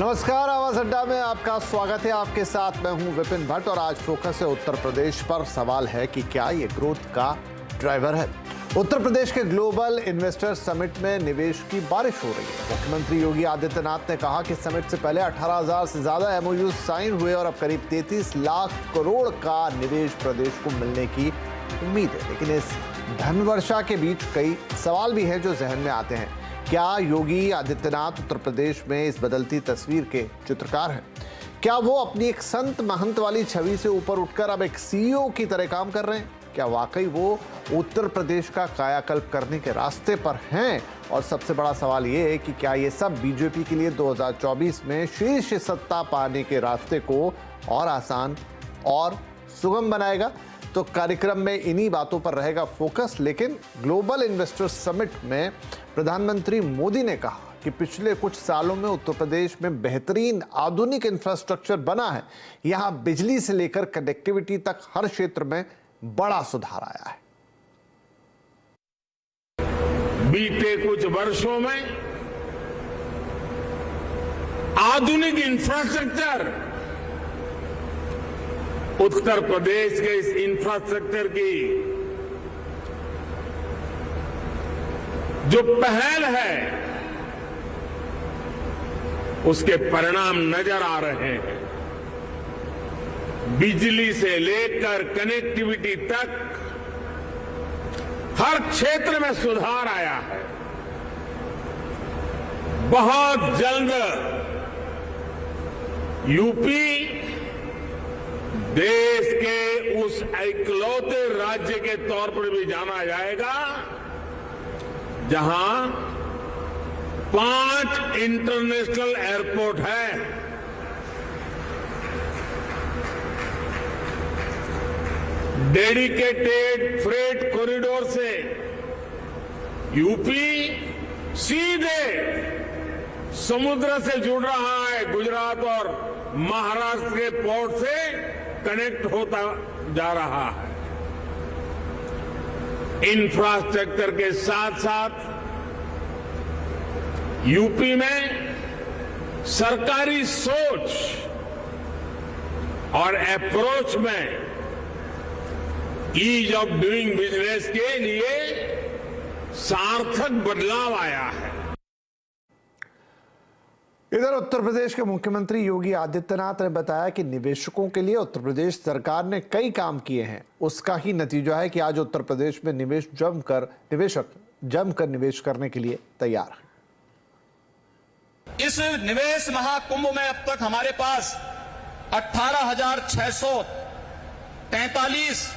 नमस्कार, आवाज अड्डा में आपका स्वागत है। आपके साथ मैं हूं विपिन भट्ट और आज फोकस है उत्तर प्रदेश पर। सवाल है कि क्या ये ग्रोथ का ड्राइवर है। उत्तर प्रदेश के ग्लोबल इन्वेस्टर समिट में निवेश की बारिश हो रही है। मुख्यमंत्री योगी आदित्यनाथ ने कहा कि समिट से पहले 18,000 से ज्यादा MOU साइन हुए और अब करीब 33 लाख करोड़ का निवेश प्रदेश को मिलने की उम्मीद है। लेकिन इस धन वर्षा के बीच कई सवाल भी हैं जो जहन में आते हैं। क्या योगी आदित्यनाथ उत्तर प्रदेश में इस बदलती तस्वीर के चित्रकार हैं? क्या वो अपनी एक संत महंत वाली छवि से ऊपर उठकर अब एक CEO की तरह काम कर रहे हैं? क्या वाकई वो उत्तर प्रदेश का कायाकल्प करने के रास्ते पर हैं? और सबसे बड़ा सवाल ये है कि क्या ये सब बीजेपी के लिए 2024 में शीर्ष सत्ता पाने के रास्ते को और आसान और सुगम बनाएगा? तो कार्यक्रम में इन्हीं बातों पर रहेगा फोकस। लेकिन ग्लोबल इन्वेस्टर समिट में प्रधानमंत्री मोदी ने कहा कि पिछले कुछ सालों में उत्तर प्रदेश में बेहतरीन आधुनिक इंफ्रास्ट्रक्चर बना है। यहां बिजली से लेकर कनेक्टिविटी तक हर क्षेत्र में बड़ा सुधार आया है। बीते कुछ वर्षों में आधुनिक इंफ्रास्ट्रक्चर, उत्तर प्रदेश के इस इंफ्रास्ट्रक्चर की जो पहल है उसके परिणाम नजर आ रहे हैं। बिजली से लेकर कनेक्टिविटी तक हर क्षेत्र में सुधार आया है। बहुत जल्द यूपी देश के उस इकलौते राज्य के तौर पर भी जाना जाएगा जहां 5 इंटरनेशनल एयरपोर्ट है। डेडिकेटेड फ्रेट कॉरिडोर से यूपी सीधे समुद्र से जुड़ रहा है। गुजरात और महाराष्ट्र के पोर्ट से कनेक्ट होता जा रहा है। इंफ्रास्ट्रक्चर के साथ साथ यूपी में सरकारी सोच और अप्रोच में ईज ऑफ डूइंग बिजनेस के लिए सार्थक बदलाव आया है। इधर उत्तर प्रदेश के मुख्यमंत्री योगी आदित्यनाथ ने बताया कि निवेशकों के लिए उत्तर प्रदेश सरकार ने कई काम किए हैं। उसका ही नतीजा है कि आज उत्तर प्रदेश में निवेशक जमकर निवेश करने के लिए तैयार है। इस निवेश महाकुंभ में अब तक हमारे पास 18,643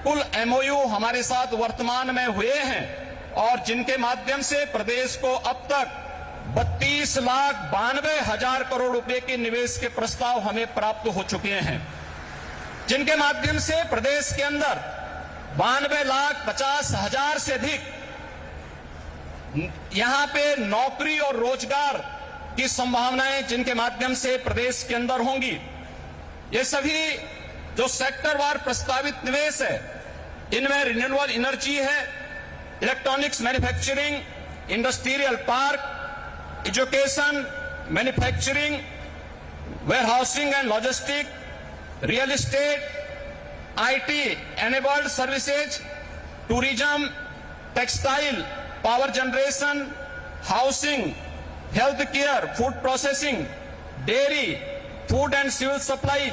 कुल MOU हमारे साथ वर्तमान में हुए हैं और जिनके माध्यम से प्रदेश को अब तक 32,92,000 करोड़ रुपए के निवेश के प्रस्ताव हमें प्राप्त हो चुके हैं, जिनके माध्यम से प्रदेश के अंदर 92,50,000 से अधिक यहां पे नौकरी और रोजगार की संभावनाएं जिनके माध्यम से प्रदेश के अंदर होंगी। ये सभी जो सेक्टरवार प्रस्तावित निवेश है, इनमें रिन्यूएबल एनर्जी है, electronics manufacturing, industrial park, education, manufacturing, warehousing and logistic, real estate, IT enabled services, tourism, textile, power generation, housing, health care, food processing, dairy, food and civil supplies,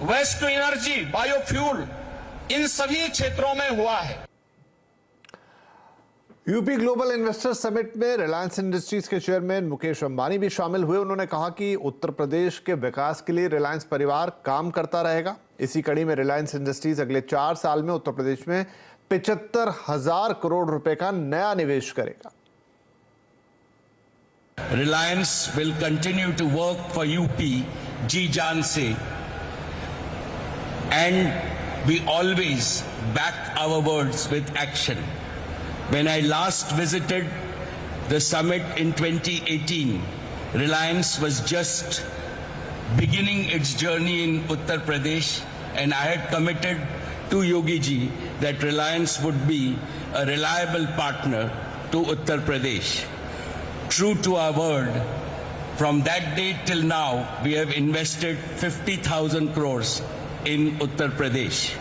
waste to energy, biofuel, इन सभी क्षेत्रों में हुआ है। UP global investor summit में Reliance industries के chairman Mukesh Ambani भी शामिल हुए। उन्होंने कहा कि उत्तर प्रदेश के विकास के लिए रिलायंस परिवार काम करता रहेगा। इसी कड़ी में रिलायंस इंडस्ट्रीज अगले 4 साल में उत्तर प्रदेश में 75,000 करोड़ रुपए का नया निवेश करेगा। Reliance will continue to work for UP जी जान से, and we always back our words with action. When I last visited the summit in 2018, Reliance was just beginning its journey in Uttar Pradesh, and I had committed to Yogi ji that Reliance would be a reliable partner to Uttar Pradesh. True to our word, from that day till now, we have invested 50,000 crores in Uttar Pradesh.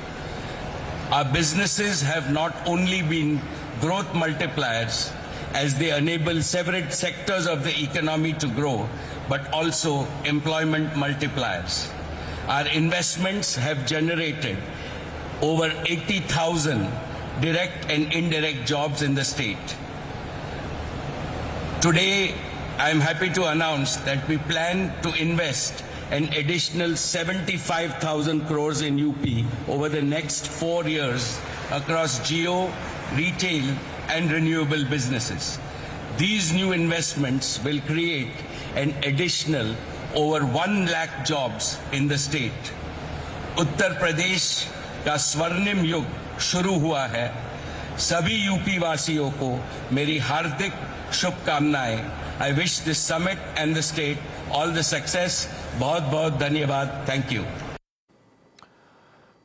Our businesses have not only been growth multipliers as they enable several sectors of the economy to grow, but also employment multipliers. Our investments have generated over 80,000 direct and indirect jobs in the state. Today, I am happy to announce that we plan to invest an additional 75,000 crores in UP over the next 4 years across geo, retail and renewable businesses. These new investments will create an additional over 1 lakh jobs in the state. Uttar Pradesh का स्वर्णिम युग शुरू हुआ है। सभी UP वासियों को मेरी हार्दिक शुभकामनाएं। I wish this summit and the state all the success. बहुत बहुत धन्यवाद। Thank you.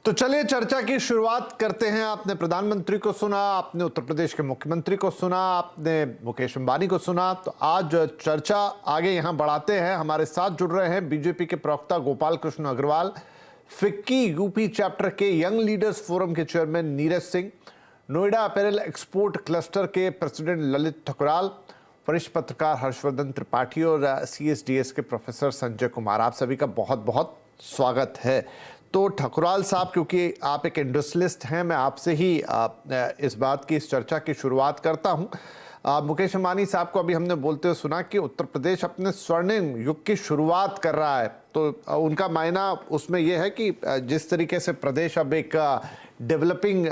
तो चलिए चर्चा की शुरुआत करते हैं। आपने प्रधानमंत्री को सुना, आपने उत्तर प्रदेश के मुख्यमंत्री को सुना, आपने मुकेश अंबानी को सुना। तो आज चर्चा आगे यहां बढ़ाते हैं। हमारे साथ जुड़ रहे हैं बीजेपी के प्रवक्ता Gopal Krishna Agarwal, FICCI UP chapter के यंग लीडर्स फोरम के chairman Neeraj Singh, Noida apparel export cluster के प्रेसिडेंट ललित ठकुराल, वरिष्ठ पत्रकार हर्षवर्धन त्रिपाठी और CSDS के प्रोफेसर संजय कुमार। आप सभी का बहुत बहुत स्वागत है। तो ठकुराल साहब, क्योंकि आप एक इंडस्ट्रियलिस्ट हैं, मैं आपसे ही इस बात की, इस चर्चा की शुरुआत करता हूं। मुकेश अंबानी साहब को अभी हमने बोलते हुए सुना कि उत्तर प्रदेश अपने स्वर्णिम युग की शुरुआत कर रहा है। तो उनका मायना उसमें यह है कि जिस तरीके से प्रदेश अब एक डेवलपिंग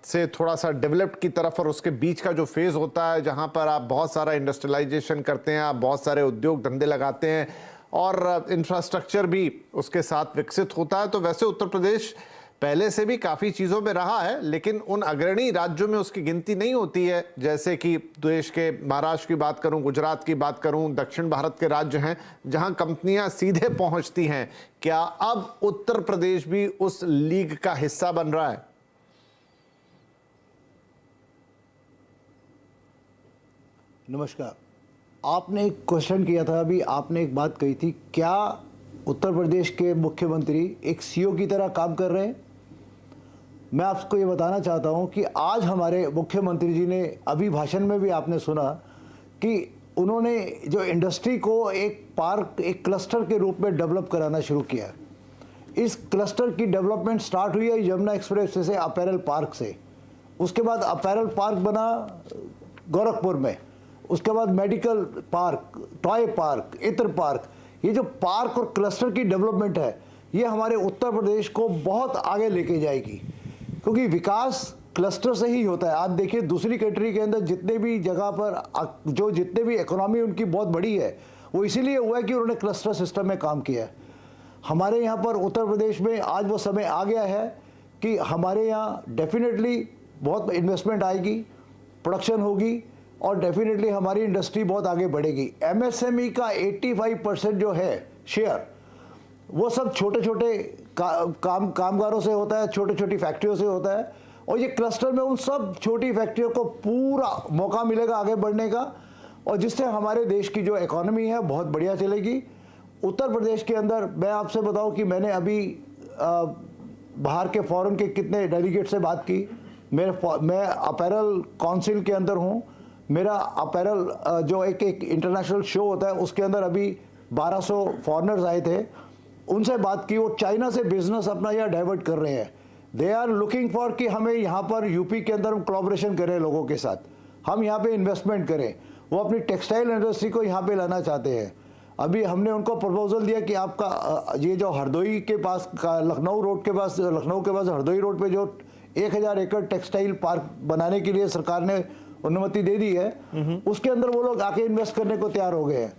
से थोड़ा सा डेवलप्ड की तरफ, और उसके बीच का जो फेज़ होता है जहां पर आप बहुत सारा इंडस्ट्रियलाइजेशन करते हैं, आप बहुत सारे उद्योग धंधे लगाते हैं और इंफ्रास्ट्रक्चर भी उसके साथ विकसित होता है। तो वैसे उत्तर प्रदेश पहले से भी काफ़ी चीज़ों में रहा है, लेकिन उन अग्रणी राज्यों में उसकी गिनती नहीं होती है। जैसे कि देश के महाराष्ट्र की बात करूं, गुजरात की बात करूं, दक्षिण भारत के राज्य हैं जहां कंपनियां सीधे पहुंचती हैं। क्या अब उत्तर प्रदेश भी उस लीग का हिस्सा बन रहा है? नमस्कार। आपने एक क्वेश्चन किया था, अभी आपने एक बात कही थी, क्या उत्तर प्रदेश के मुख्यमंत्री एक CEO की तरह काम कर रहे हैं? मैं आपको ये बताना चाहता हूं कि आज हमारे मुख्यमंत्री जी ने, अभी भाषण में भी आपने सुना कि उन्होंने जो इंडस्ट्री को एक पार्क, एक क्लस्टर के रूप में डेवलप कराना शुरू किया। इस क्लस्टर की डेवलपमेंट स्टार्ट हुई है यमुना एक्सप्रेस से, अपैरल पार्क से। उसके बाद अपैरल पार्क बना गोरखपुर में, उसके बाद मेडिकल पार्क, टॉय पार्क, इत्र पार्क। ये जो पार्क और क्लस्टर की डेवलपमेंट है, ये हमारे उत्तर प्रदेश को बहुत आगे लेके जाएगी, क्योंकि विकास क्लस्टर से ही होता है। आप देखिए दूसरी कंट्री के अंदर जितने भी जगह पर जो जितने भी इकोनॉमी उनकी बहुत बड़ी है, वो इसीलिए हुआ है कि उन्होंने क्लस्टर सिस्टम में काम किया है। हमारे यहाँ पर उत्तर प्रदेश में आज वो समय आ गया है कि हमारे यहाँ डेफिनेटली बहुत इन्वेस्टमेंट आएगी, प्रोडक्शन होगी और डेफिनेटली हमारी इंडस्ट्री बहुत आगे बढ़ेगी। MSME का 85% जो है शेयर, वो सब छोटे छोटे कामगारों से होता है, छोटी छोटी फैक्ट्रियों से होता है। और ये क्लस्टर में उन सब छोटी फैक्ट्रियों को पूरा मौका मिलेगा आगे बढ़ने का, और जिससे हमारे देश की जो इकोनॉमी है बहुत बढ़िया चलेगी। उत्तर प्रदेश के अंदर मैं आपसे बताऊं कि मैंने अभी बाहर के फॉरेन के कितने डेलीगेट से बात की। मैं अपैरल काउंसिल के अंदर हूँ। मेरा अपैरल जो एक इंटरनेशनल शो होता है, उसके अंदर अभी 1200 फॉरेनर्स आए थे। उनसे बात की, वो चाइना से बिजनेस अपना यहाँ डाइवर्ट कर रहे हैं। दे आर लुकिंग फॉर कि हमें यहाँ पर यूपी के अंदर हम कोलैबोरेशन करें लोगों के साथ, हम यहाँ पे इन्वेस्टमेंट करें। वो अपनी टेक्सटाइल इंडस्ट्री को यहाँ पे लाना चाहते हैं। अभी हमने उनको प्रपोजल दिया कि आपका ये जो हरदोई के पास लखनऊ के पास हरदोई रोड पे जो 1000 एकड़ टेक्सटाइल पार्क बनाने के लिए सरकार ने अनुमति दे दी है, उसके अंदर वो लोग आके इन्वेस्ट करने को तैयार हो गए हैं।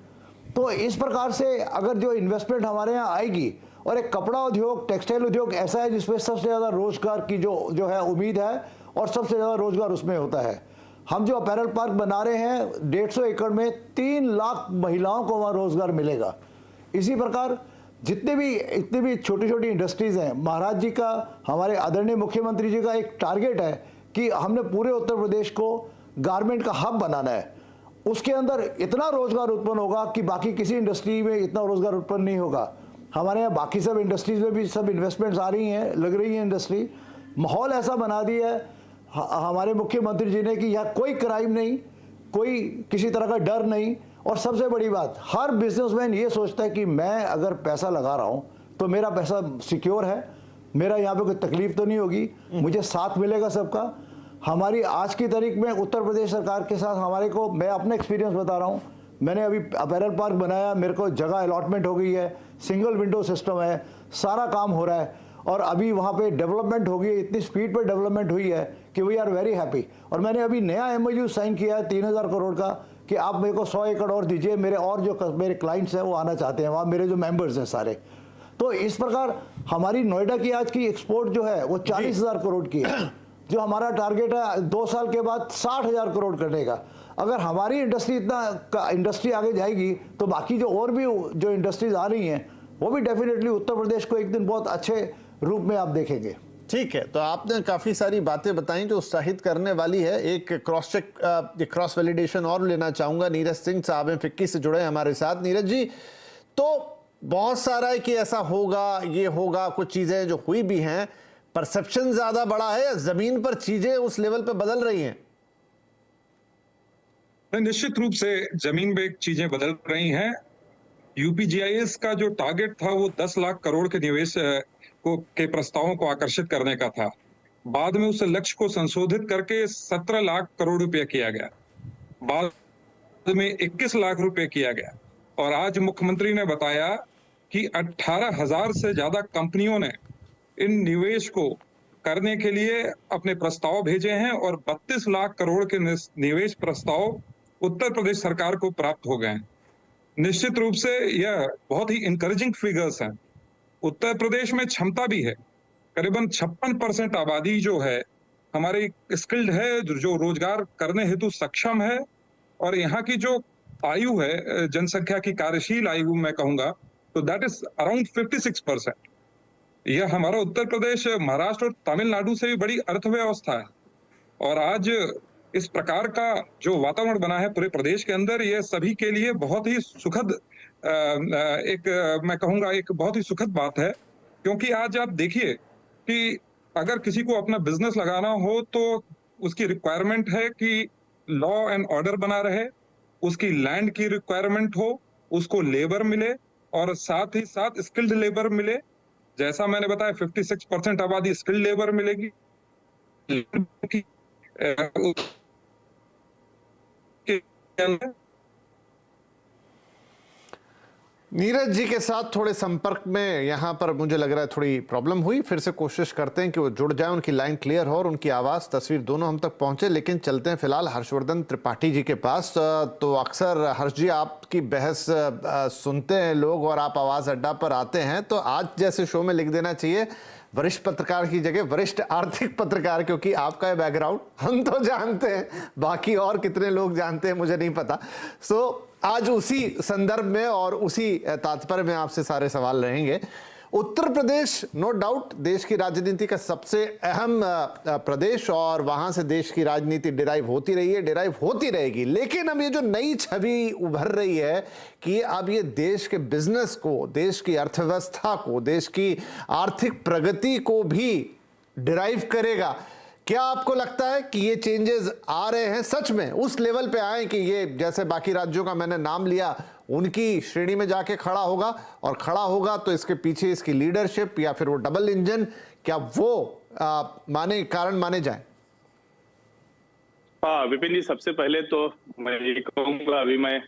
तो इस प्रकार से अगर जो इन्वेस्टमेंट हमारे यहाँ आएगी, और एक कपड़ा उद्योग, टेक्सटाइल उद्योग ऐसा है जिसमें सबसे ज़्यादा रोजगार की जो है उम्मीद है, और सबसे ज़्यादा रोजगार उसमें होता है। हम जो अपैरल पार्क बना रहे हैं 150 एकड़ में 3 लाख महिलाओं को वहाँ रोजगार मिलेगा। इसी प्रकार इतनी भी छोटी छोटी इंडस्ट्रीज़ हैं। महाराज जी का, हमारे आदरणीय मुख्यमंत्री जी का एक टारगेट है कि हमने पूरे उत्तर प्रदेश को गारमेंट का हब बनाना है। उसके अंदर इतना रोजगार उत्पन्न होगा कि बाकी किसी इंडस्ट्री में इतना रोजगार उत्पन्न नहीं होगा। हमारे यहाँ बाकी सब इंडस्ट्रीज में भी सब इन्वेस्टमेंट्स आ रही हैं, लग रही है इंडस्ट्री। माहौल ऐसा बना दिया है हमारे मुख्यमंत्री जी ने कि यहाँ कोई क्राइम नहीं, कोई किसी तरह का डर नहीं। और सबसे बड़ी बात, हर बिजनेसमैन ये सोचता है कि मैं अगर पैसा लगा रहा हूँ तो मेरा पैसा सिक्योर है, मेरा यहाँ पे कोई तकलीफ तो नहीं होगी, मुझे साथ मिलेगा सबका। हमारी आज की तारीख में उत्तर प्रदेश सरकार के साथ हमारे को, मैं अपना एक्सपीरियंस बता रहा हूँ, मैंने अभी अपैरल पार्क बनाया, मेरे को जगह अलॉटमेंट हो गई है, सिंगल विंडो सिस्टम है, सारा काम हो रहा है और अभी वहाँ पे डेवलपमेंट हो गई है, इतनी स्पीड पे डेवलपमेंट हुई है कि वी आर वेरी हैप्पी। और मैंने अभी नया MOU साइन किया है 3000 करोड़ का कि आप मेरे को 100 एकड़ और दीजिए, मेरे और जो मेरे क्लाइंट्स हैं वो आना चाहते हैं वहाँ, मेरे जो मेंबर्स हैं सारे। तो इस प्रकार हमारी नोएडा की आज की एक्सपोर्ट जो है वो 40,000 करोड़ की है, जो हमारा टारगेट है 2 साल के बाद 60,000 करोड़ करने का। अगर हमारी इंडस्ट्री आगे जाएगी तो बाकी जो और भी जो इंडस्ट्रीज आ रही हैं वो भी डेफिनेटली उत्तर प्रदेश को एक दिन बहुत अच्छे रूप में आप देखेंगे। ठीक है, तो आपने काफी सारी बातें बताई जो उत्साहित करने वाली है। एक क्रॉस वैलिडेशन और लेना चाहूंगा। नीरज सिंह साहब हैं, फिक्की से जुड़े हमारे साथ। नीरज जी, तो बहुत सारा है कि ऐसा होगा, ये होगा, कुछ चीजें जो हुई भी हैं, परसेप्शन ज्यादा बड़ा है या जमीन पर चीजें उस लेवल पे बदल रही हैं? निश्चित रूप से जमीन पे चीजें बदल रही हैं। यूपीजीआईएस का जो टारगेट था वो 10 लाख करोड़ के निवेश के प्रस्तावों को आकर्षित करने का था। बाद में उस लक्ष्य को संशोधित करके 17 लाख करोड़ रुपए किया गया, बाद में 21 लाख रुपए किया गया और आज मुख्यमंत्री ने बताया कि 18,000 से ज्यादा कंपनियों ने इन निवेश को करने के लिए अपने प्रस्ताव भेजे हैं और 32 लाख करोड़ के निवेश प्रस्ताव उत्तर प्रदेश सरकार को प्राप्त हो गए हैं। निश्चित रूप से यह बहुत ही इंकरेजिंग फिगर्स हैं। उत्तर प्रदेश में क्षमता भी है, करीबन 56% आबादी जो है हमारी स्किल्ड है, जो रोजगार करने हेतु सक्षम है और यहाँ की जो आयु है जनसंख्या की, कार्यशील आयु मैं कहूंगा, तो दैट इज अराउंड 56%। यह हमारा उत्तर प्रदेश महाराष्ट्र और तमिलनाडु से भी बड़ी अर्थव्यवस्था है और आज इस प्रकार का जो वातावरण बना है पूरे प्रदेश के अंदर, यह सभी के लिए बहुत ही सुखद मैं कहूंगा एक बहुत ही सुखद बात है। क्योंकि आज आप देखिए कि अगर किसी को अपना बिजनेस लगाना हो तो उसकी रिक्वायरमेंट है कि लॉ एंड ऑर्डर बना रहे, उसकी लैंड की रिक्वायरमेंट हो, उसको लेबर मिले और साथ ही साथ स्किल्ड लेबर मिले। जैसा मैंने बताया 56% आबादी स्किल्ड लेबर मिलेगी। नीरज जी के साथ थोड़े संपर्क में यहाँ पर मुझे लग रहा है थोड़ी प्रॉब्लम हुई। फिर से कोशिश करते हैं कि वो जुड़ जाए, उनकी लाइन क्लियर हो और उनकी आवाज़ तस्वीर दोनों हम तक पहुँचे। लेकिन चलते हैं फिलहाल हर्षवर्धन त्रिपाठी जी के पास। तो अक्सर हर्ष जी आपकी बहस सुनते हैं लोग और आप आवाज़ अड्डा पर आते हैं, तो आज जैसे शो में लिख देना चाहिए वरिष्ठ पत्रकार की जगह वरिष्ठ आर्थिक पत्रकार, क्योंकि आपका ये बैकग्राउंड हम तो जानते हैं, बाकी और कितने लोग जानते हैं मुझे नहीं पता। आज उसी संदर्भ में और उसी तात्पर्य में आपसे सारे सवाल रहेंगे। उत्तर प्रदेश नो डाउट देश की राजनीति का सबसे अहम प्रदेश और वहां से देश की राजनीति डिराइव होती रही है, डिराइव होती रहेगी। लेकिन अब ये जो नई छवि उभर रही है कि अब ये देश के बिजनेस को, देश की अर्थव्यवस्था को, देश की आर्थिक प्रगति को भी डिराइव करेगा। क्या आपको लगता है कि ये चेंजेस आ रहे हैं, सच में उस लेवल पे आए कि ये जैसे बाकी राज्यों का मैंने नाम लिया उनकी श्रेणी में जाके खड़ा होगा, और खड़ा होगा तो इसके पीछे इसकी लीडरशिप या फिर वो डबल इंजन, क्या वो कारण माने जाए? हाँ विपिन जी, सबसे पहले तो मैं ये कहूंगा, अभी मैं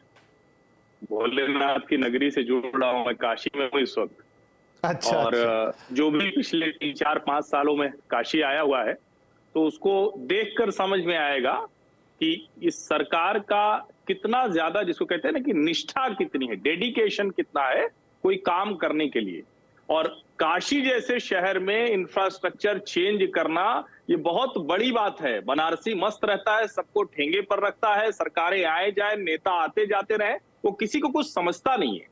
भोलेनाथ की नगरी से जुड़ रहा हूँ, मैं काशी में हूँ इस वक्त। अच्छा, और जो भी पिछले 3-4-5 सालों में काशी आया हुआ है तो उसको देखकर समझ में आएगा कि इस सरकार का कितना ज्यादा, जिसको कहते हैं ना कि निष्ठा कितनी है, डेडिकेशन कितना है कोई काम करने के लिए। और काशी जैसे शहर में इंफ्रास्ट्रक्चर चेंज करना ये बहुत बड़ी बात है। बनारसी मस्त रहता है, सबको ठेंगे पर रखता है, सरकारें आए जाए, नेता आते जाते रहे, वो किसी को कुछ समझता नहीं है।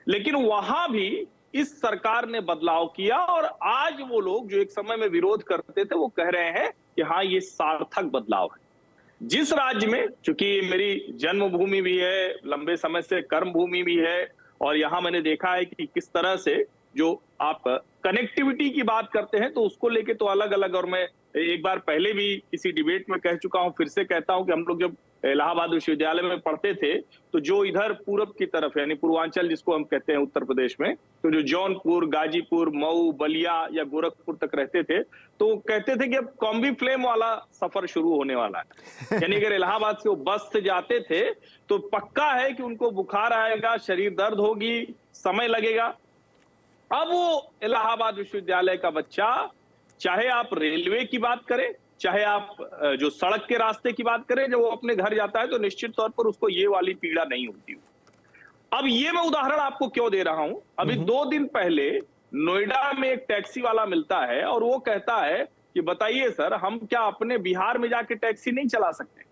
लेकिन वहां भी इस सरकार ने बदलाव किया और आज वो लोग जो एक समय में विरोध करते थे वो कह रहे हैं कि हाँ ये सार्थक बदलाव है। जिस राज्य में, चूंकि मेरी जन्मभूमि भी है, लंबे समय से कर्म भूमि भी है, और यहां मैंने देखा है कि किस तरह से जो आप कनेक्टिविटी की बात करते हैं तो उसको लेके तो अलग अलग, और मैं एक बार पहले भी किसी डिबेट में कह चुका हूं, फिर से कहता हूं कि हम लोग जब इलाहाबाद विश्वविद्यालय में पढ़ते थे तो जो इधर पूरब की तरफ यानी पूर्वांचल जिसको हम कहते हैं उत्तर प्रदेश में, तो जो जौनपुर, गाजीपुर, मऊ, बलिया या गोरखपुर तक रहते थे तो कहते थे कि अब कॉम्बी फ्लेम वाला सफर शुरू होने वाला है। यानी अगर इलाहाबाद से वो बस से जाते थे तो पक्का है कि उनको बुखार आएगा, शरीर दर्द होगी, समय लगेगा। अब वो इलाहाबाद विश्वविद्यालय का बच्चा, चाहे आप रेलवे की बात करें, चाहे आप जो सड़क के रास्ते की बात करें, जब वो अपने घर जाता है तो निश्चित तौर पर उसको ये वाली पीड़ा नहीं होती। अब ये मैं उदाहरण आपको क्यों दे रहा हूं, अभी 2 दिन पहले नोएडा में एक टैक्सी वाला मिलता है और वो कहता है कि बताइए सर, हम क्या अपने बिहार में जाके टैक्सी नहीं चला सकते।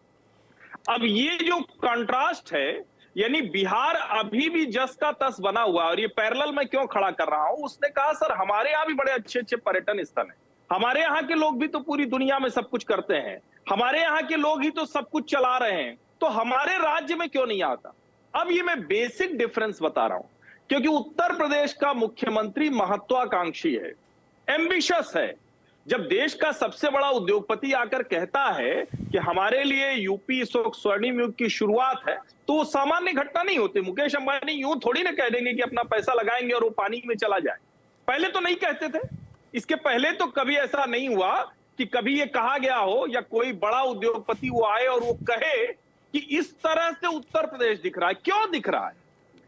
अब ये जो कंट्रास्ट है, यानी बिहार अभी भी जस का तस बना हुआ, और ये पैरेलल मैं क्यों खड़ा कर रहा हूं, उसने कहा सर हमारे यहाँ भी बड़े अच्छे अच्छे पर्यटन स्थल हैं, हमारे यहाँ के लोग भी तो पूरी दुनिया में सब कुछ करते हैं, हमारे यहाँ के लोग ही तो सब कुछ चला रहे हैं, तो हमारे राज्य में क्यों नहीं आता। अब ये मैं बेसिक डिफरेंस बता रहा हूं, क्योंकि उत्तर प्रदेश का मुख्यमंत्री महत्वाकांक्षी है, एम्बिशियस है। जब देश का सबसे बड़ा उद्योगपति आकर कहता है कि हमारे लिए यूपी इस वक्त स्वर्णिम युग की शुरुआत है, तो वो सामान्य घटना नहीं होती। मुकेश अंबानी यूं थोड़ी ना कह देंगे कि अपना पैसा लगाएंगे और वो पानी में चला जाए। पहले तो नहीं कहते थे, इसके पहले तो कभी ऐसा नहीं हुआ कि कभी ये कहा गया हो या कोई बड़ा उद्योगपति वो आए और वो कहे कि इस तरह से उत्तर प्रदेश दिख रहा है। क्यों दिख रहा है?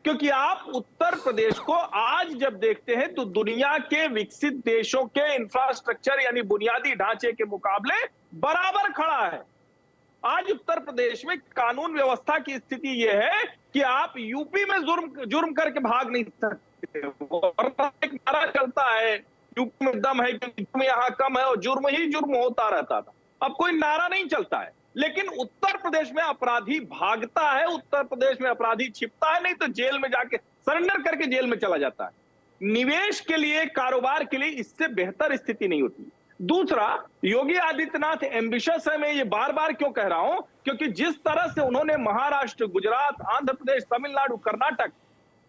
क्योंकि आप उत्तर प्रदेश को आज जब देखते हैं तो दुनिया के विकसित देशों के इंफ्रास्ट्रक्चर यानी बुनियादी ढांचे के मुकाबले बराबर खड़ा है। आज उत्तर प्रदेश में कानून व्यवस्था की स्थिति यह है कि आप यूपी में जुर्म करके भाग नहीं सकते। एक नारा चलता है यूपी में दम है क्योंकि जुर्म यहाँ कम है, और जुर्म ही जुर्म होता रहता था। अब कोई नारा नहीं चलता है, लेकिन उत्तर प्रदेश में अपराधी भागता है, उत्तर प्रदेश में अपराधी छिपता है, नहीं तो जेल में जाके सरेंडर करके जेल में चला जाता है। निवेश के लिए, कारोबार के लिए इससे बेहतर स्थिति नहीं होती। दूसरा, योगी आदित्यनाथ एम्बिशियस है, मैं ये बार बार क्यों कह रहा हूं, क्योंकि जिस तरह से उन्होंने महाराष्ट्र, गुजरात, आंध्र प्रदेश, तमिलनाडु, कर्नाटक,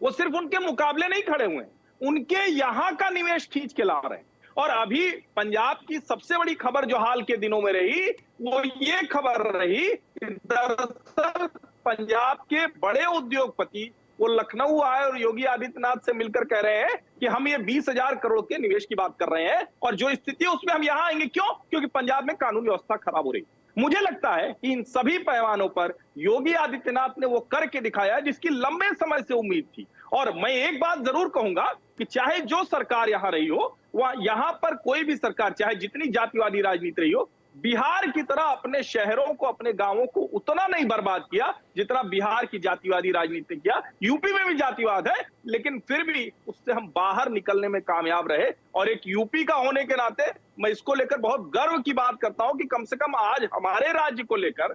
वो सिर्फ उनके मुकाबले नहीं खड़े हुए, उनके यहां का निवेश खींच के ला रहे हैं। और अभी पंजाब की सबसे बड़ी खबर जो हाल के दिनों में रही, वो ये खबर रही कि दरअसल पंजाब के बड़े उद्योगपति वो लखनऊ आए और योगी आदित्यनाथ से मिलकर कह रहे हैं कि हम ये 20,000 करोड़ के निवेश की बात कर रहे हैं, और जो स्थिति है उसमें हम यहां आएंगे। क्यों? क्योंकि पंजाब में कानून व्यवस्था खराब हो रही। मुझे लगता है कि इन सभी पैमानों पर योगी आदित्यनाथ ने वो करके दिखाया जिसकी लंबे समय से उम्मीद थी। और मैं एक बात जरूर कहूंगा कि चाहे जो सरकार यहां रही हो, वह यहां पर कोई भी सरकार, चाहे जितनी जातिवादी राजनीति रही हो, बिहार की तरह अपने शहरों को, अपने गांवों को उतना नहीं बर्बाद किया जितना बिहार की जातिवादी राजनीति किया। यूपी में भी जातिवाद है, लेकिन फिर भी उससे हम बाहर निकलने में कामयाब रहे। और एक यूपी का होने के नाते मैं इसको लेकर बहुत गर्व की बात करता हूं कि कम से कम आज हमारे राज्य को लेकर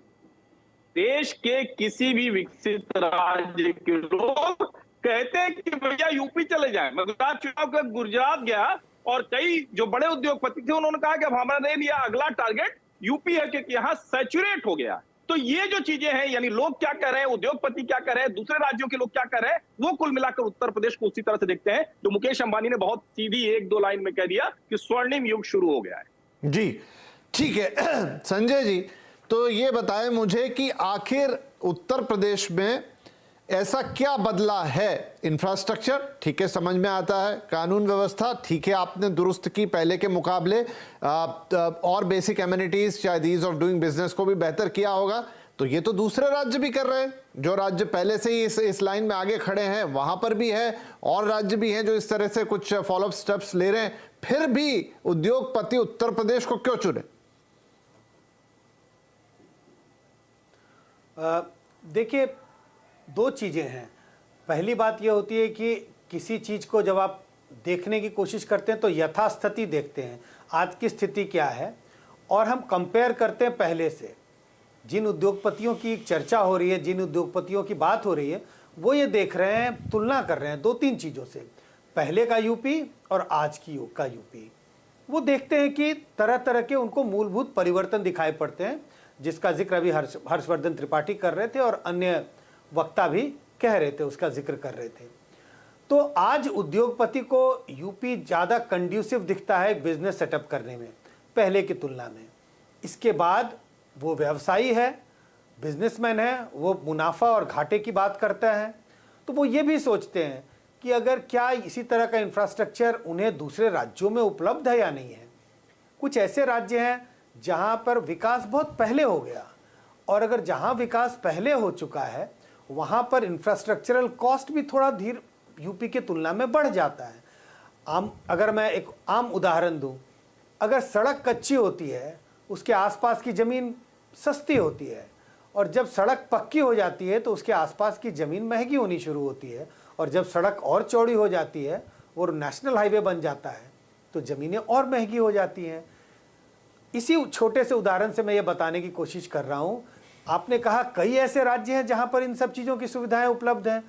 देश के किसी भी विकसित राज्य के लोग कहते हैं कि भैया यूपी चले जाएं। मैं गुजरात गया और कई जो बड़े उद्योगपति थे उन्होंने कहा कि अब हमारे लिए अगला टारगेट यूपी है, क्योंकि यहाँ सैचुरेट हो गया। तो ये जो चीजें हैं, यानी लोग क्या कर रहे हैं, उद्योगपति क्या कर रहे हैं, दूसरे राज्यों के लोग क्या कर रहे हैं, वो कुल मिलाकर उत्तर प्रदेश को उसी तरह से देखते हैं जो मुकेश अंबानी ने बहुत सीधी 1-2 लाइन में कह दिया कि स्वर्णिम युग शुरू हो गया है। जी ठीक है संजय जी, तो ये बताएं मुझे कि आखिर उत्तर प्रदेश में ऐसा क्या बदला है। इंफ्रास्ट्रक्चर ठीक है, समझ में आता है, कानून व्यवस्था ठीक है, आपने दुरुस्त की पहले के मुकाबले, और बेसिक एमिनिटीज चाहे ईज ऑफ डूइंग बिजनेस को भी बेहतर किया होगा। तो ये तो दूसरे राज्य भी कर रहे हैं, जो राज्य पहले से ही इस लाइन में आगे खड़े हैं वहां पर भी है, और राज्य भी हैं जो इस तरह से कुछ फॉलोअप स्टेप्स ले रहे हैं। फिर भी उद्योगपति उत्तर प्रदेश को क्यों चुने? देखिए, 2 चीज़ें हैं। पहली बात यह होती है कि किसी चीज़ को जब आप देखने की कोशिश करते हैं तो यथास्थिति देखते हैं, आज की स्थिति क्या है, और हम कंपेयर करते हैं पहले से। जिन उद्योगपतियों की चर्चा हो रही है, जिन उद्योगपतियों की बात हो रही है, वो ये देख रहे हैं, तुलना कर रहे हैं 2-3 चीज़ों से, पहले का यूपी और आज की यूपी। वो देखते हैं कि तरह तरह के उनको मूलभूत परिवर्तन दिखाई पड़ते हैं, जिसका जिक्र अभी हर्षवर्धन त्रिपाठी कर रहे थे और अन्य वक्ता भी कह रहे थे, उसका जिक्र कर रहे थे। तो आज उद्योगपति को यूपी ज़्यादा कंड्यूसिव दिखता है बिजनेस सेटअप करने में पहले की तुलना में। इसके बाद वो व्यवसायी है, बिजनेसमैन है, वो मुनाफा और घाटे की बात करता है। तो वो ये भी सोचते हैं कि अगर क्या इसी तरह का इंफ्रास्ट्रक्चर उन्हें दूसरे राज्यों में उपलब्ध है या नहीं है। कुछ ऐसे राज्य हैं जहां पर विकास बहुत पहले हो गया, और अगर जहां विकास पहले हो चुका है वहां पर इंफ्रास्ट्रक्चरल कॉस्ट भी थोड़ा धीरे यूपी की तुलना में बढ़ जाता है। अगर मैं एक आम उदाहरण दूं, अगर सड़क कच्ची होती है, उसके आसपास की ज़मीन सस्ती होती है, और जब सड़क पक्की हो जाती है तो उसके आसपास की ज़मीन महंगी होनी शुरू होती है, और जब सड़क और चौड़ी हो जाती है और नेशनल हाईवे बन जाता है तो ज़मीनें और महंगी हो जाती हैं। इसी छोटे से उदाहरण से मैं ये बताने की कोशिश कर रहा हूँ। आपने कहा कई ऐसे राज्य हैं जहाँ पर इन सब चीज़ों की सुविधाएं उपलब्ध हैं,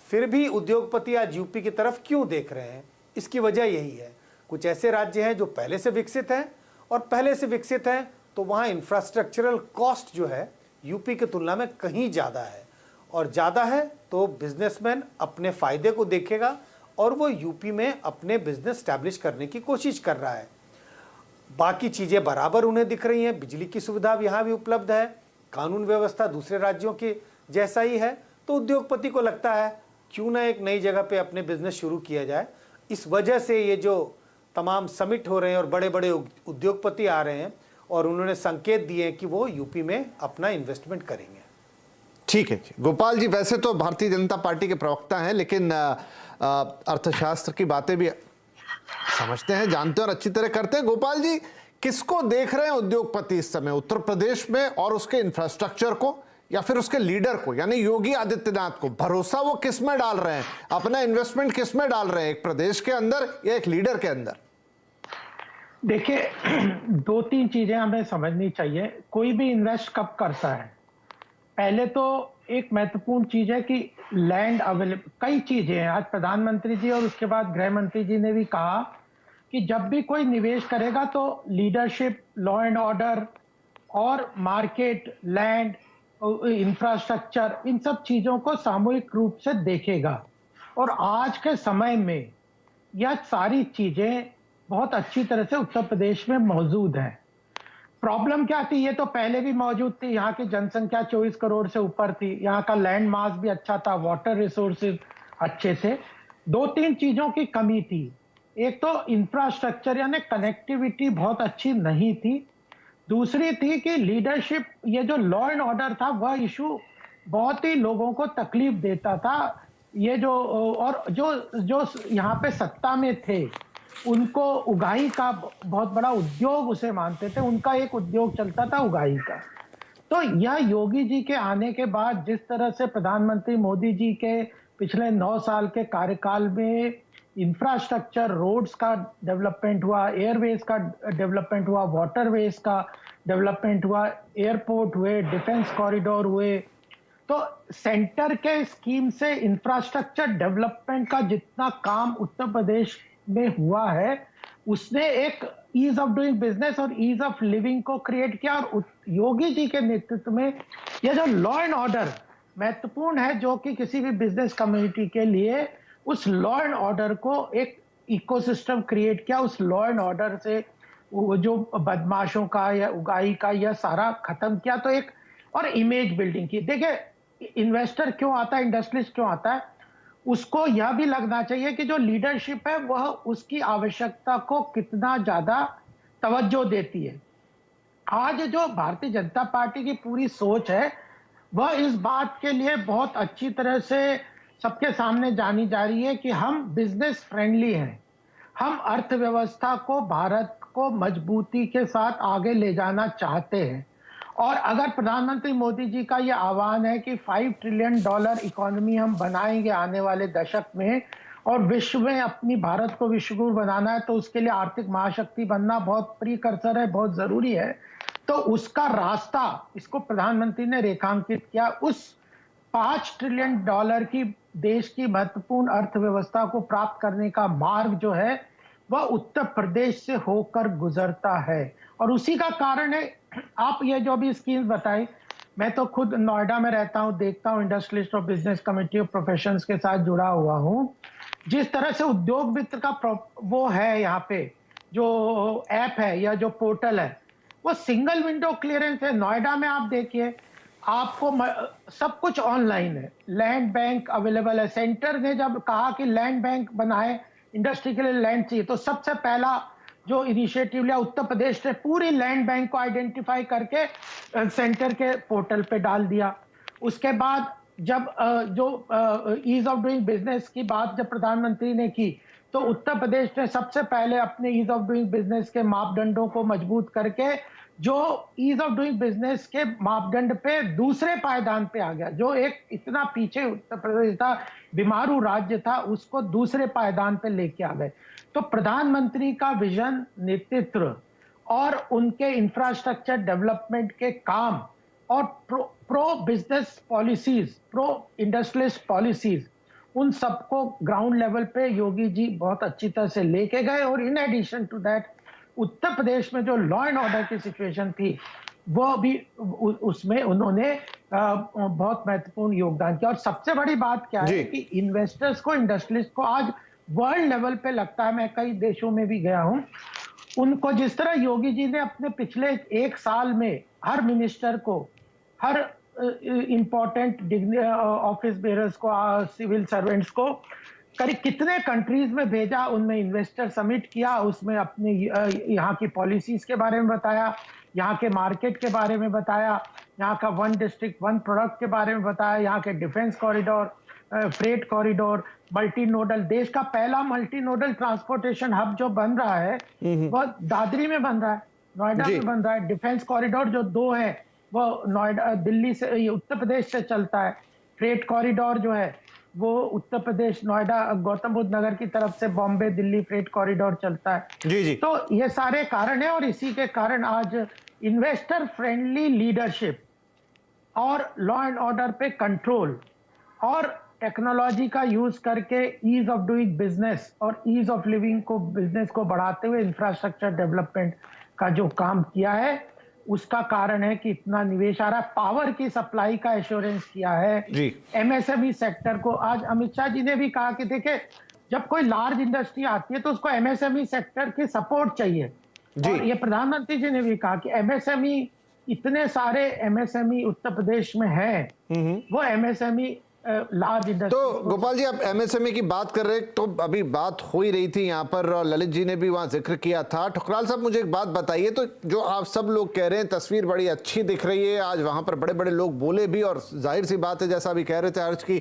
फिर भी उद्योगपति आज यूपी की तरफ क्यों देख रहे हैं? इसकी वजह यही है, कुछ ऐसे राज्य हैं जो पहले से विकसित हैं, और पहले से विकसित हैं तो वहाँ इंफ्रास्ट्रक्चरल कॉस्ट जो है यूपी की तुलना में कहीं ज़्यादा है, और ज़्यादा है तो बिजनेसमैन अपने फ़ायदे को देखेगा और वो यूपी में अपने बिजनेस स्टैब्लिश करने की कोशिश कर रहा है। बाकी चीज़ें बराबर उन्हें दिख रही हैं, बिजली की सुविधा यहाँ भी उपलब्ध है, कानून व्यवस्था दूसरे राज्यों के जैसा ही है, तो उद्योगपति को लगता है क्यों ना एक नई जगह पे अपने बिजनेस शुरू किया जाए। इस वजह से ये जो तमाम समिट हो रहे हैं और बड़े बड़े उद्योगपति आ रहे हैं, और उन्होंने संकेत दिए हैं कि वो यूपी में अपना इन्वेस्टमेंट करेंगे। ठीक है जी। गोपाल जी वैसे तो भारतीय जनता पार्टी के प्रवक्ता हैं, लेकिन अर्थशास्त्र की बातें भी समझते हैं, जानते हैं और अच्छी तरह करते हैं। गोपाल जी, किसको देख रहे हैं उद्योगपति इस समय, उत्तर प्रदेश में और उसके इंफ्रास्ट्रक्चर को, या फिर उसके लीडर को, यानी योगी आदित्यनाथ को? भरोसा वो किस में डाल रहे हैं, अपना इन्वेस्टमेंट किस में डाल रहे हैं, एक प्रदेश के अंदर या एक लीडर के अंदर? देखिए, दो तीन चीजें हमें समझनी चाहिए। कोई भी इन्वेस्ट कब करता है, पहले तो एक महत्वपूर्ण चीज है कि लैंड अवेलेबल। कई चीजें हैं, आज प्रधानमंत्री जी और उसके बाद गृह मंत्री जी ने भी कहा कि जब भी कोई निवेश करेगा तो लीडरशिप, लॉ एंड ऑर्डर और मार्केट, लैंड, इंफ्रास्ट्रक्चर, इन सब चीजों को सामूहिक रूप से देखेगा। और आज के समय में यह सारी चीजें बहुत अच्छी तरह से उत्तर प्रदेश में मौजूद हैं। प्रॉब्लम क्या थी, ये तो पहले भी मौजूद थी। यहाँ की जनसंख्या 24 करोड़ से ऊपर थी, यहाँ का लैंड मास भी अच्छा था, वाटर रिसोर्सेज अच्छे थे। दो तीन चीजों की कमी थी। एक तो इंफ्रास्ट्रक्चर यानी कनेक्टिविटी बहुत अच्छी नहीं थी। दूसरी थी कि लीडरशिप, ये जो लॉ एंड ऑर्डर था वह इशू बहुत ही लोगों को तकलीफ देता था। ये जो और जो यहाँ पे सत्ता में थे उनको उगाही का बहुत बड़ा उद्योग उसे मानते थे, उनका एक उद्योग चलता था उगाही का। तो यह योगी जी के आने के बाद जिस तरह से प्रधानमंत्री मोदी जी के पिछले 9 साल के कार्यकाल में इंफ्रास्ट्रक्चर, रोड्स का डेवलपमेंट हुआ, एयरवेज का डेवलपमेंट हुआ, वाटरवेज का डेवलपमेंट हुआ, एयरपोर्ट हुए, डिफेंस कॉरिडोर हुए, तो सेंटर के स्कीम से इंफ्रास्ट्रक्चर डेवलपमेंट का जितना काम उत्तर प्रदेश में हुआ है उसने एक ईज ऑफ डूइंग बिजनेस और ईज ऑफ लिविंग को क्रिएट किया। और योगी जी के नेतृत्व में यह जो लॉ एंड ऑर्डर महत्वपूर्ण है, जो कि किसी भी बिजनेस कम्युनिटी के लिए, उस लॉ एंड ऑर्डर को एक इकोसिस्टम क्रिएट किया। उस लॉ एंड ऑर्डर से वो जो बदमाशों का या उगाही का यह सारा खत्म किया, तो एक और इमेज बिल्डिंग की। देखिए, इन्वेस्टर क्यों आता है, इंडस्ट्रियलिस्ट क्यों आता है, उसको यह भी लगना चाहिए कि जो लीडरशिप है वह उसकी आवश्यकता को कितना ज्यादा तवज्जो देती है। आज जो भारतीय जनता पार्टी की पूरी सोच है वह इस बात के लिए बहुत अच्छी तरह से सबके सामने जानी जा रही है कि हम बिजनेस फ्रेंडली हैं, हम अर्थव्यवस्था को, भारत को मजबूती के साथ आगे ले जाना चाहते हैं। और अगर प्रधानमंत्री मोदी जी का यह आह्वान है कि $5 ट्रिलियन इकोनॉमी हम बनाएंगे आने वाले दशक में, और विश्व में अपनी भारत को विश्वगुरु बनाना है, तो उसके लिए आर्थिक महाशक्ति बनना बहुत प्रीकर्सर है, बहुत जरूरी है। तो उसका रास्ता इसको प्रधानमंत्री ने रेखांकित किया। उस $5 ट्रिलियन की देश की महत्वपूर्ण अर्थव्यवस्था को प्राप्त करने का मार्ग जो है वह उत्तर प्रदेश से होकर गुजरता है। और उसी का कारण है आप ये जो भी स्कीम्स बताई, मैं तो खुद नोएडा में रहता हूँ, देखता हूँ, इंडस्ट्रियलिस्ट और बिजनेस कमेटी ऑफ प्रोफेशंस के साथ जुड़ा हुआ हूँ। जिस तरह से उद्योग मित्र का वो है यहाँ पे जो ऐप है या जो पोर्टल है, वो सिंगल विंडो क्लियरेंस है। नोएडा में आप देखिए, आपको सब कुछ ऑनलाइन है, लैंड बैंक अवेलेबल है। सेंटर ने जब कहा कि लैंड बैंक बनाए, इंडस्ट्री के लिए लैंड चाहिए, तो सबसे पहला जो इनिशिएटिव लिया उत्तर प्रदेश ने, पूरी लैंड बैंक को आइडेंटिफाई करके सेंटर के पोर्टल पे डाल दिया। उसके बाद जब जो ईज ऑफ डूइंग बिजनेस की बात जब प्रधानमंत्री ने की, तो उत्तर प्रदेश ने सबसे पहले अपने ईज ऑफ डूइंग बिजनेस के मापदंडों को मजबूत करके जो ईज ऑफ डूइंग बिजनेस के मापदंड पे दूसरे पायदान पे आ गया। जो एक इतना पीछे उत्तर प्रदेश था, बीमारू राज्य था, उसको दूसरे पायदान पे लेके आ गए। तो प्रधानमंत्री का विजन, नेतृत्व और उनके इंफ्रास्ट्रक्चर डेवलपमेंट के काम और pro business policies, pro industrialist policies, उन सबको ग्राउंड लेवल पे योगी जी बहुत अच्छी तरह से लेके गए। और in addition to that, Uttar Pradesh में जो लॉ एंड ऑर्डर की सिचुएशन थी, वो भी उसमें उन्होंने बहुत महत्वपूर्ण योगदान किया। और सबसे बड़ी बात क्या है कि इन्वेस्टर्स को, इंडस्ट्रियलिस्ट को आज वर्ल्ड लेवल पे लगता है, मैं कई देशों में भी गया हूं, उनको जिस तरह योगी जी ने अपने पिछले 1 साल में हर मिनिस्टर को, हर इंपॉर्टेंट ऑफिस बेयरर्स को, सिविल सर्वेंट्स को कितने कंट्रीज में भेजा, उनमें इन्वेस्टर समिट किया, उसमें अपने यहाँ की पॉलिसीज के बारे में बताया, यहाँ के मार्केट के बारे में बताया, यहाँ का 1 डिस्ट्रिक्ट 1 प्रोडक्ट के बारे में बताया, यहाँ के defence corridor, freight corridor, multi nodal, देश का पहला मल्टी नोडल ट्रांसपोर्टेशन हब जो बन रहा है वो दादरी में बन रहा है, नोएडा में बन रहा है। डिफेंस कॉरिडोर जो 2 है वो नोएडा, दिल्ली से, उत्तर प्रदेश से चलता है। फ्रेट कॉरिडोर जो है वो उत्तर प्रदेश, नोएडा, गौतम बुद्ध नगर की तरफ से बॉम्बे दिल्ली फ्रेट कॉरिडोर चलता है। जी। तो ये सारे कारण है, और इसी के कारण आज इन्वेस्टर फ्रेंडली लीडरशिप और लॉ एंड ऑर्डर पे कंट्रोल और टेक्नोलॉजी का यूज करके ईज ऑफ डूइंग बिजनेस और ईज ऑफ लिविंग को, बिजनेस को बढ़ाते हुए इंफ्रास्ट्रक्चर डेवलपमेंट का जो काम किया है, उसका कारण है कि इतना निवेश आ रहा है। पावर की सप्लाई का एश्योरेंस किया है, एमएसएमई सेक्टर को। आज अमित शाह जी ने भी कहा कि देखिए, जब कोई लार्ज इंडस्ट्री आती है तो उसको एमएसएमई सेक्टर की सपोर्ट चाहिए। और ये प्रधानमंत्री जी ने भी कहा कि एमएसएमई, इतने सारे एमएसएमई उत्तर प्रदेश में है, वो एमएसएमई लार्ज इंडस्ट्री। तो गोपाल जी, आप एमएसएमई की बात कर रहे, तो अभी बात हो ही रही थी यहाँ पर, और ललित जी ने भी वहाँ जिक्र किया था। ठुकराल साहब, मुझे एक बात बताइए, तो जो आप सब लोग कह रहे हैं, तस्वीर बड़ी अच्छी दिख रही है, आज वहाँ पर बड़े बड़े लोग बोले भी, और जाहिर सी बात है, जैसा अभी कह रहे थे अर्ज की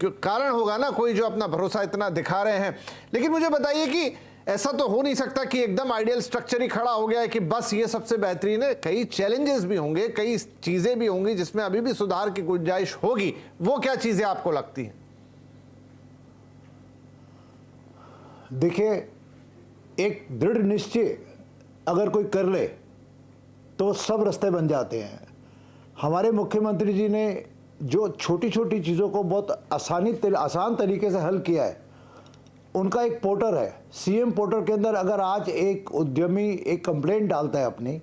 कारण होगा ना कोई जो अपना भरोसा इतना दिखा रहे हैं। लेकिन मुझे बताइए कि ऐसा तो हो नहीं सकता कि एकदम आइडियल स्ट्रक्चर ही खड़ा हो गया है कि बस ये सबसे बेहतरीन है। कई चैलेंजेस भी होंगे, कई चीजें भी होंगी जिसमें अभी भी सुधार की गुंजाइश होगी। वो क्या चीजें आपको लगती हैं? देखिए, एक दृढ़ निश्चय अगर कोई कर ले तो सब रास्ते बन जाते हैं। हमारे मुख्यमंत्री जी ने जो छोटी छोटी चीज़ों को बहुत आसान तरीके से हल किया है, उनका एक पोर्टल है, सीएम पोर्टल के अंदर अगर आज एक उद्यमी एक कंप्लेंट डालता है अपनी,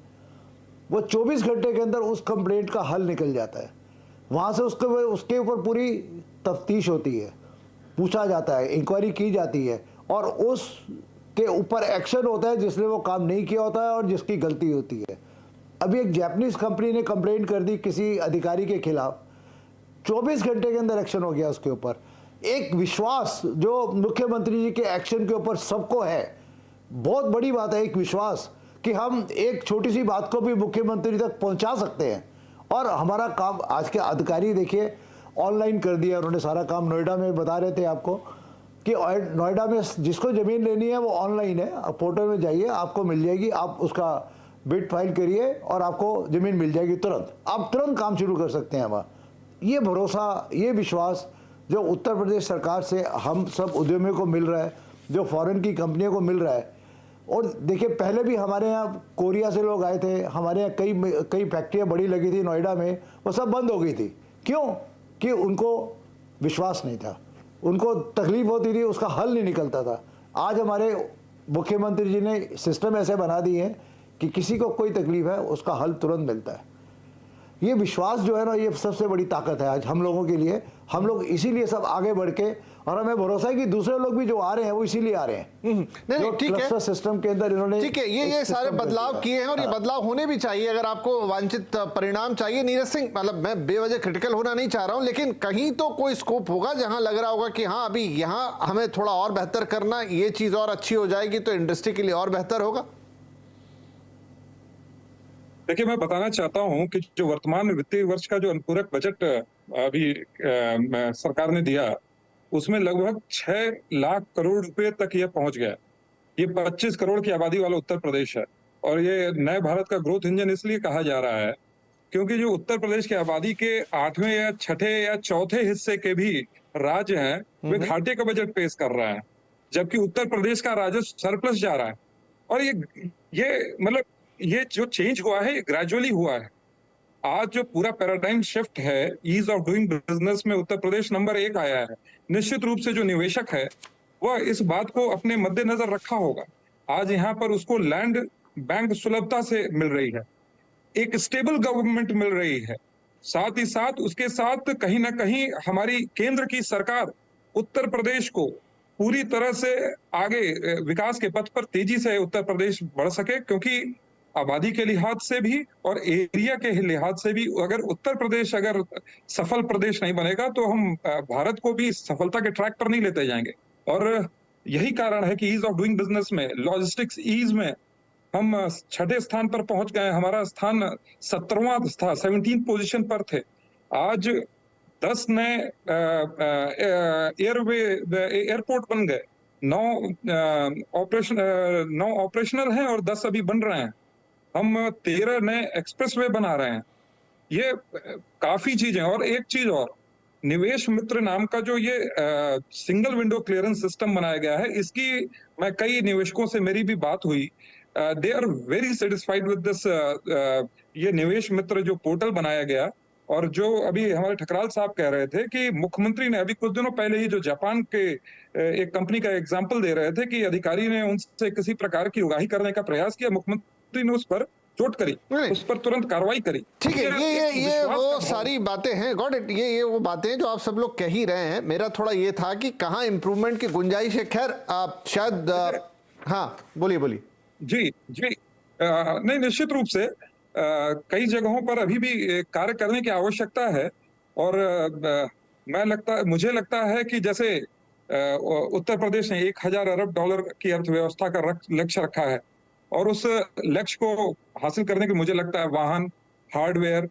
वो 24 घंटे के अंदर उस कंप्लेंट का हल निकल जाता है। वहाँ से उसके ऊपर पूरी तफ्तीश होती है, पूछा जाता है, इंक्वायरी की जाती है, और उसके ऊपर एक्शन होता है जिसने वो काम नहीं किया होता है और जिसकी गलती होती है। अभी एक जापानीज कंपनी ने कंप्लेंट कर दी किसी अधिकारी के खिलाफ, 24 घंटे के अंदर एक्शन हो गया उसके ऊपर। एक विश्वास जो मुख्यमंत्री जी के एक्शन के ऊपर सबको है, बहुत बड़ी बात है, एक विश्वास कि हम एक छोटी सी बात को भी मुख्यमंत्री तक पहुंचा सकते हैं। और हमारा काम आज के अधिकारी देखिए ऑनलाइन कर दिया उन्होंने सारा काम। नोएडा में बता रहे थे आपको कि नोएडा में जिसको ज़मीन लेनी है वो ऑनलाइन है, आप पोर्टल में जाइए, आपको मिल जाएगी, आप उसका बिड फाइल करिए और आपको ज़मीन मिल जाएगी तुरंत, आप तुरंत काम शुरू कर सकते हैं। वहाँ ये भरोसा, ये विश्वास जो उत्तर प्रदेश सरकार से हम सब उद्यमियों को मिल रहा है, जो फॉरेन की कंपनियों को मिल रहा है। और देखिए, पहले भी हमारे यहाँ कोरिया से लोग आए थे, हमारे यहाँ कई फैक्ट्रियाँ बड़ी लगी थी नोएडा में, वो सब बंद हो गई थी। क्यों? कि उनको विश्वास नहीं था, उनको तकलीफ होती थी, उसका हल नहीं निकलता था। आज हमारे मुख्यमंत्री जी ने सिस्टम ऐसे बना दिए हैं कि किसी को कोई तकलीफ है उसका हल तुरंत मिलता है। ये विश्वास जो है ना, ये सबसे बड़ी ताकत है आज हम लोगों के लिए। हम लोग इसीलिए सब आगे बढ़ के, और हमें भरोसा है कि दूसरे लोग भी जो आ रहे हैं वो इसीलिए आ रहे हैं। नहीं, ठीक है, सिस्टम के अंदर इन्होंने, ठीक है, ये सारे बदलाव किए हैं और ये बदलाव होने भी चाहिए अगर आपको वांछित परिणाम चाहिए। नीरज सिंह, मतलब मैं बेवजह क्रिटिकल होना नहीं चाह रहा हूं, लेकिन कहीं तो कोई स्कोप होगा जहां लग रहा होगा कि हाँ अभी यहां हमें थोड़ा और बेहतर करना, ये चीज और अच्छी हो जाएगी तो इंडस्ट्री के लिए और बेहतर होगा। देखिए, मैं बताना चाहता हूं कि जो वर्तमान वित्तीय वर्ष का जो अनुपूरक बजट अभी सरकार ने दिया, उसमें लगभग 6 लाख करोड़ रुपए तक ये पहुंच गया। ये 25 करोड़ की आबादी वाला उत्तर प्रदेश है, और ये नए भारत का ग्रोथ इंजन इसलिए कहा जा रहा है क्योंकि जो उत्तर प्रदेश की आबादी के 8वें या 6ठे या 4थे हिस्से के भी राज्य हैं, वे घाटे का बजट पेश कर रहे हैं, जबकि उत्तर प्रदेश का राजस्व सरप्लस जा रहा है। और ये मतलब ये जो चेंज हुआ है, ग्रेजुअली हुआ है। आज जो पूरा पैराडाइम शिफ्ट है, ईज ऑफ डूइंग बिजनेस में उत्तर प्रदेश नंबर 1 आया है। निश्चित रूप से जो निवेशक है वह इस बात को अपने मद्देनजर रखा होगा। आज यहाँ पर उसको लैंड बैंक सुलभता से मिल रही है, एक स्टेबल गवर्नमेंट मिल रही है, साथ ही साथ उसके साथ कहीं ना कहीं हमारी केंद्र की सरकार उत्तर प्रदेश को पूरी तरह से आगे विकास के पथ पर तेजी से उत्तर प्रदेश बढ़ सके, क्योंकि आबादी के लिहाज से भी और एरिया के लिहाज से भी अगर उत्तर प्रदेश अगर सफल प्रदेश नहीं बनेगा तो हम भारत को भी सफलता के ट्रैक पर नहीं लेते जाएंगे। और यही कारण है कि ईज ऑफ डूइंग बिजनेस में, लॉजिस्टिक्स ईज में हम 6ठे स्थान पर पहुंच गए। हमारा स्थान 17वां था, 17 पोजीशन पर थे। आज 10 नए एयरपोर्ट बन गए, 9 ऑपरेशनल हैं और 10 अभी बन रहे हैं। हम 13 नए एक्सप्रेसवे बना रहे हैं। ये काफी चीजें। और एक चीज और, निवेश मित्र नाम का जो ये सिंगल विंडो क्लियरेंस सिस्टम बनाया गया है, इसकी मैं कई निवेशकों से मेरी भी बात हुई, they are very satisfied with this. ये निवेश मित्र जो पोर्टल बनाया गया, और जो अभी हमारे ठकराल साहब कह रहे थे कि मुख्यमंत्री ने अभी कुछ दिनों पहले ही जो जापान के एक कंपनी का एग्जाम्पल दे रहे थे कि अधिकारी ने उनसे किसी प्रकार की उगाही करने का प्रयास किया, मुख्यमंत्री ने उस पर चोट करी, उस पर तुरंत कार्रवाई करी। ठीक है, ये वो सारी बातें हैं, गॉट इट। ये वो बातें हैं जो आप सब लोग कह ही रहे हैं। मेरा थोड़ा ये था कि कहाँ इंप्रूवमेंट की गुंजाइश है। खैर आप शायद हाँ बोलिए। जी, नहीं, निश्चित रूप से कई जगहों पर अभी भी कार्य करने की आवश्यकता है। और मुझे लगता है कि जैसे उत्तर प्रदेश ने 1000 अरब डॉलर की अर्थव्यवस्था का लक्ष्य रखा है, और उस लक्ष्य को हासिल करने के मुझे लगता है वाहन, हार्डवेयर,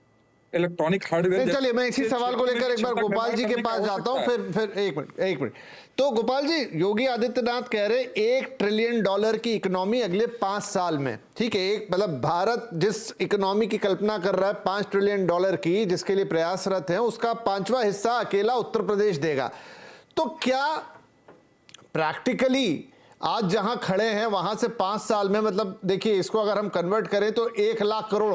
इलेक्ट्रॉनिक हार्डवेयर। चलिए मैं इसी सवाल को लेकर एक बार गोपाल जी के पास जाता हूं, फिर एक मिनट। तो गोपाल जी, योगी आदित्यनाथ कह रहे 1 ट्रिलियन डॉलर की इकोनॉमी अगले 5 साल में। ठीक है, एक मतलब भारत जिस इकोनॉमी की कल्पना कर रहा है 5 ट्रिलियन डॉलर की, जिसके लिए प्रयासरत है, उसका 5वां हिस्सा अकेला उत्तर प्रदेश देगा। तो क्या प्रैक्टिकली आज जहां खड़े हैं वहां से 5 साल में, मतलब देखिए इसको अगर हम कन्वर्ट करें तो 1 लाख करोड़,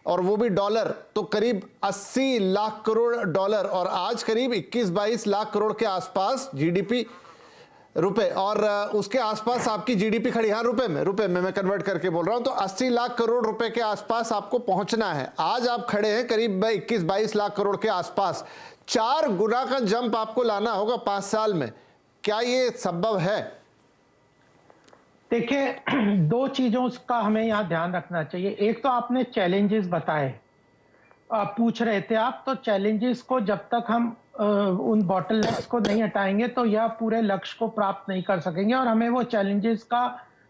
और वो भी डॉलर, तो करीब 80 लाख करोड़ डॉलर, और आज करीब 21-22 लाख करोड़ के आसपास जीडीपी रुपए, और उसके आसपास आपकी जीडीपी खड़ी, हाँ रुपए में मैं कन्वर्ट करके बोल रहा हूं, तो 80 लाख करोड़ रुपए के आसपास आपको पहुंचना है। आज आप खड़े हैं करीब 21-22 लाख करोड़ के आसपास। 4 गुना का जंप आपको लाना होगा 5 साल में। क्या ये संभव है? देखिए, 2 चीजों का हमें यहाँ ध्यान रखना चाहिए। एक तो आपने चैलेंजेस बताए, पूछ रहे थे आप, तो चैलेंजेस को जब तक हम उन बॉटलनेक्स को नहीं हटाएंगे तो यह पूरे लक्ष्य को प्राप्त नहीं कर सकेंगे, और हमें वो चैलेंजेस का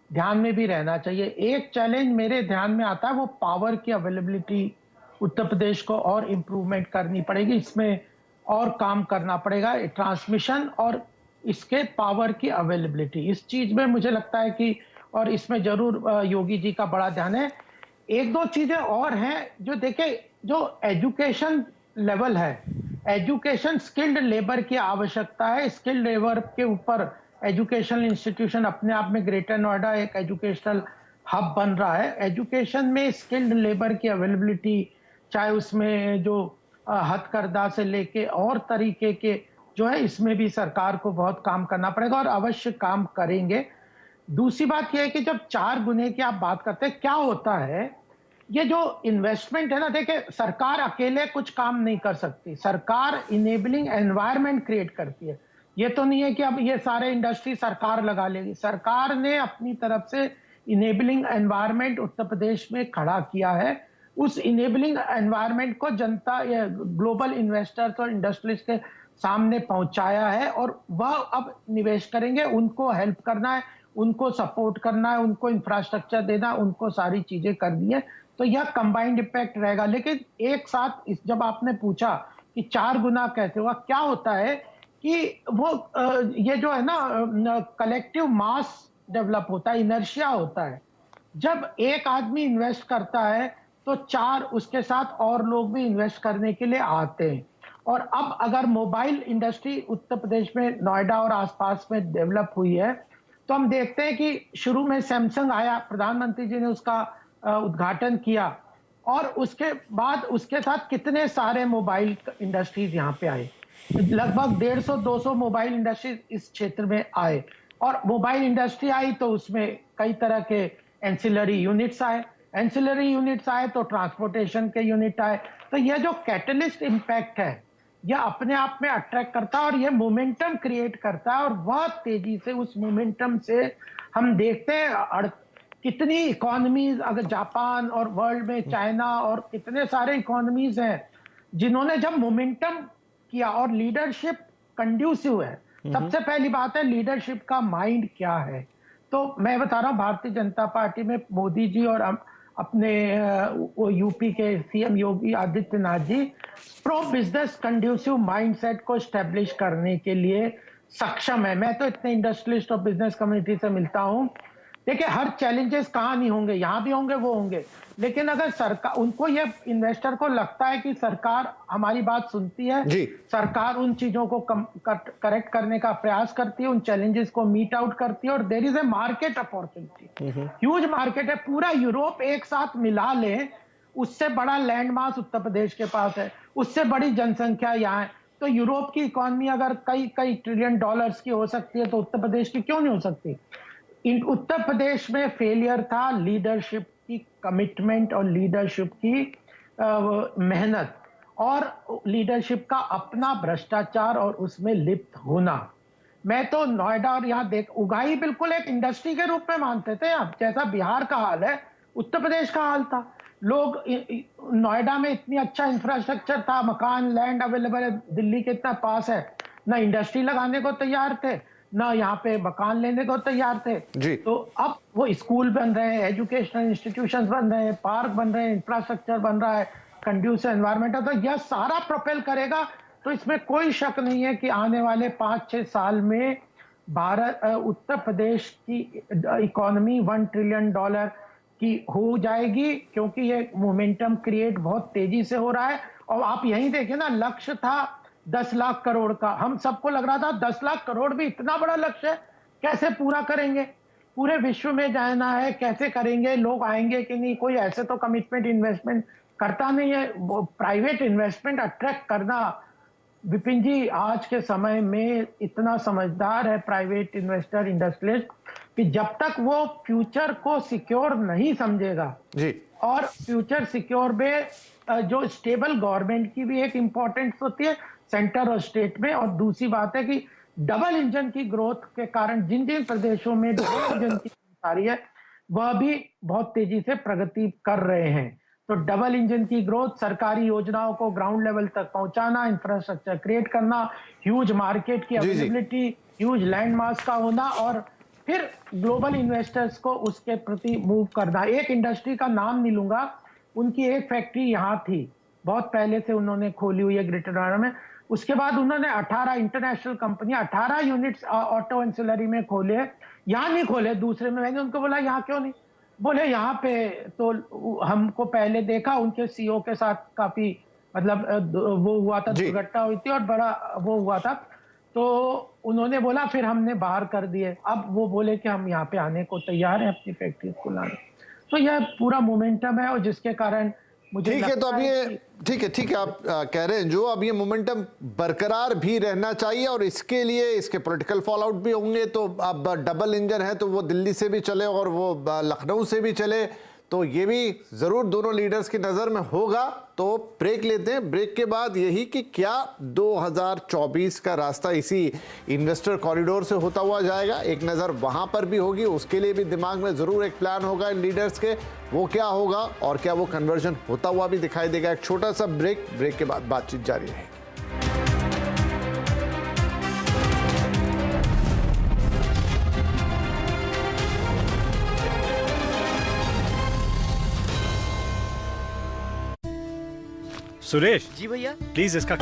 ध्यान में भी रहना चाहिए। एक चैलेंज मेरे ध्यान में आता है, वो पावर की अवेलेबिलिटी उत्तर प्रदेश को और इम्प्रूवमेंट करनी पड़ेगी, इसमें और काम करना पड़ेगा। ट्रांसमिशन और इसके पावर की अवेलेबिलिटी, इस चीज में मुझे लगता है कि, और इसमें जरूर योगी जी का बड़ा ध्यान है। 1-2 चीजें और हैं जो देखें, जो एजुकेशन लेवल है, एजुकेशन स्किल्ड लेबर की आवश्यकता है। स्किल्ड लेबर के ऊपर एजुकेशनल इंस्टीट्यूशन अपने आप में ग्रेटर नोएडा एक एजुकेशनल हब बन रहा है। एजुकेशन में स्किल्ड लेबर की अवेलेबिलिटी, चाहे उसमें जो हथकरघा से लेके और तरीके के जो है, इसमें भी सरकार को बहुत काम करना पड़ेगा, और अवश्य काम करेंगे। दूसरी बात यह है कि जब 4 गुने की आप बात करते हैं, क्या होता है, ये जो इन्वेस्टमेंट है ना, देखिए सरकार अकेले कुछ काम नहीं कर सकती, सरकार इनेबलिंग एनवायरनमेंट क्रिएट करती है। ये तो नहीं है कि अब ये सारे इंडस्ट्री सरकार लगा लेगी, सरकार ने अपनी तरफ से इनेबलिंग एनवायरनमेंट उत्तर प्रदेश में खड़ा किया है। उस इनेबलिंग एनवायरनमेंट को जनता, ग्लोबल इन्वेस्टर्स और इंडस्ट्रीज के सामने पहुंचाया है और वह अब निवेश करेंगे, उनको हेल्प करना है, उनको सपोर्ट करना है, उनको इंफ्रास्ट्रक्चर देना, उनको सारी चीजें कर दी है, तो यह कंबाइंड इम्पैक्ट रहेगा। लेकिन एक साथ जब आपने पूछा कि 4 गुना कैसे हुआ, क्या होता है कि वो ये जो है ना कलेक्टिव मास डेवलप होता है, इनर्शिया होता है। जब एक आदमी इन्वेस्ट करता है तो 4 उसके साथ और लोग भी इन्वेस्ट करने के लिए आते हैं। और अब अगर मोबाइल इंडस्ट्री उत्तर प्रदेश में नोएडा और आसपास में डेवलप हुई है, तो हम देखते हैं कि शुरू में सैमसंग आया, प्रधानमंत्री जी ने उसका उद्घाटन किया और उसके बाद उसके साथ कितने सारे मोबाइल इंडस्ट्रीज यहाँ पे आए, लगभग 150-200 मोबाइल इंडस्ट्रीज इस क्षेत्र में आए। और मोबाइल इंडस्ट्री आई तो उसमें कई तरह के एंसिलरी यूनिट्स आए, एंसिलरी यूनिट्स आए तो ट्रांसपोर्टेशन के यूनिट आए। तो यह जो कैटलिस्ट इम्पैक्ट है, यह अपने आप में अट्रैक्ट करता है और यह मोमेंटम क्रिएट करता है। और वह तेजी से उस मोमेंटम से हम देखते हैं कितनी इकोनॉमीज, अगर जापान और वर्ल्ड में चाइना और कितने सारे इकोनॉमीज हैं जिन्होंने जब मोमेंटम किया और लीडरशिप कंड्यूसिव है। सबसे पहली बात है लीडरशिप का माइंड क्या है। तो मैं बता रहा हूँ, भारतीय जनता पार्टी में मोदी जी और अपने यूपी के CM Yogi Adityanath ji pro business conducive mindset को स्टैब्लिश करने के लिए सक्षम है। मैं तो इतने इंडस्ट्रियलिस्ट और बिजनेस कम्युनिटी से मिलता हूं, देखिए हर चैलेंजेस कहाँ नहीं होंगे, यहाँ भी होंगे, वो होंगे, लेकिन अगर सरकार, उनको ये इन्वेस्टर को लगता है कि सरकार हमारी बात सुनती है, सरकार उन चीजों को करेक्ट करने का प्रयास करती है, उन चैलेंजेस को मीट आउट करती है और there is a market opportunity, huge market है। पूरा यूरोप एक साथ मिला ले, उससे बड़ा लैंड मास उत्तर प्रदेश के पास है, उससे बड़ी जनसंख्या यहाँ है। तो यूरोप की इकोनॉमी अगर कई कई ट्रिलियन डॉलर्स की हो सकती है तो उत्तर प्रदेश की क्यों नहीं हो सकती। उत्तर प्रदेश में फेलियर था लीडरशिप की कमिटमेंट और लीडरशिप की मेहनत और लीडरशिप का अपना भ्रष्टाचार और उसमें लिप्त होना। मैं तो नोएडा और यहाँ उगाई बिल्कुल एक इंडस्ट्री के रूप में मानते थे। आप जैसा बिहार का हाल है उत्तर प्रदेश का हाल था। लोग नोएडा में इतनी अच्छा इंफ्रास्ट्रक्चर था, मकान लैंड अवेलेबल है, दिल्ली के इतना पास है, ना इंडस्ट्री लगाने को तैयार थे, ना यहाँ पे मकान लेने को तैयार थे जी। तो अब वो स्कूल बन रहे हैं, एजुकेशनल इंस्टीट्यूशंस बन रहे हैं, पार्क बन रहे हैं, इंफ्रास्ट्रक्चर बन रहा है, कंड्यूसिव एनवायरनमेंट है। तो यह सारा प्रोपेल करेगा। तो इसमें कोई शक नहीं है कि आने वाले 5-6 साल में उत्तर प्रदेश की इकोनॉमी $1 ट्रिलियन की हो जाएगी, क्योंकि ये मोमेंटम क्रिएट बहुत तेजी से हो रहा है। और आप यहीं देखें ना, लक्ष्य था 10 लाख करोड़ का, हम सबको लग रहा था 10 लाख करोड़ भी इतना बड़ा लक्ष्य है, कैसे पूरा करेंगे, पूरे विश्व में जाना है, कैसे करेंगे, लोग आएंगे कि नहीं, कोई ऐसे तो कमिटमेंट इन्वेस्टमेंट करता नहीं है। प्राइवेट इन्वेस्टमेंट अट्रैक्ट करना, विपिन जी आज के समय में इतना समझदार है प्राइवेट इन्वेस्टर, इंडस्ट्रियलिस्ट, कि जब तक वो फ्यूचर को सिक्योर नहीं समझेगा जी, और फ्यूचर सिक्योर में जो स्टेबल गवर्नमेंट की भी एक इंपॉर्टेंस होती है सेंटर और स्टेट में, और दूसरी बात है कि डबल इंजन की ग्रोथ के कारण जिन जिन प्रदेशों में डबल इंजन की आ रही है वह भी बहुत तेजी से प्रगति कर रहे हैं। तो डबल इंजन की ग्रोथ, सरकारी योजनाओं को ग्राउंड लेवल तक पहुंचाना, इंफ्रास्ट्रक्चर क्रिएट करना, ह्यूज मार्केट की अवेलेबिलिटी, ह्यूज लैंड मास का होना, और फिर ग्लोबल इन्वेस्टर्स को उसके प्रति मूव करना। एक इंडस्ट्री का नाम नहीं लूंगा, उनकी एक फैक्ट्री यहाँ थी, बहुत पहले से उन्होंने खोली हुई है ग्रेटर नोएडा में। उसके बाद उन्होंने 18 international company 18 units auto ancillary में खोले, यहाँ नहीं खोले दूसरे में। मैंने उनको बोला यहाँ क्यों नहीं, बोले यहाँ पे तो हमको पहले देखा, उनके सीईओ के साथ काफी मतलब वो हुआ था, दुर्घटना हुई थी और बड़ा वो हुआ था, तो उन्होंने बोला, फिर हमने बाहर कर दिए। अब वो बोले कि हम यहाँ पे आने को तैयार हैं अपनी फैक्ट्री को लाने। तो यह पूरा मोमेंटम है और जिसके कारण मुझे ठीक है। तो अब ये ठीक है, आप कह रहे हैं जो अब ये मोमेंटम बरकरार भी रहना चाहिए और इसके लिए इसके पॉलिटिकल फॉल आउट भी होंगे। तो अब डबल इंजन है तो वो दिल्ली से भी चले और वो लखनऊ से भी चले, तो ये भी ज़रूर दोनों लीडर्स की नज़र में होगा। तो ब्रेक लेते हैं, ब्रेक के बाद यही कि क्या 2024 का रास्ता इसी इन्वेस्टर कॉरिडोर से होता हुआ जाएगा, एक नज़र वहाँ पर भी होगी। उसके लिए भी दिमाग में ज़रूर एक प्लान होगा इन लीडर्स के, वो क्या होगा और क्या वो कन्वर्जन होता हुआ भी दिखाई देगा। एक छोटा सा ब्रेक के बाद बातचीत जारी रहेगी। सुरेश जी भैया। प्लीज इसका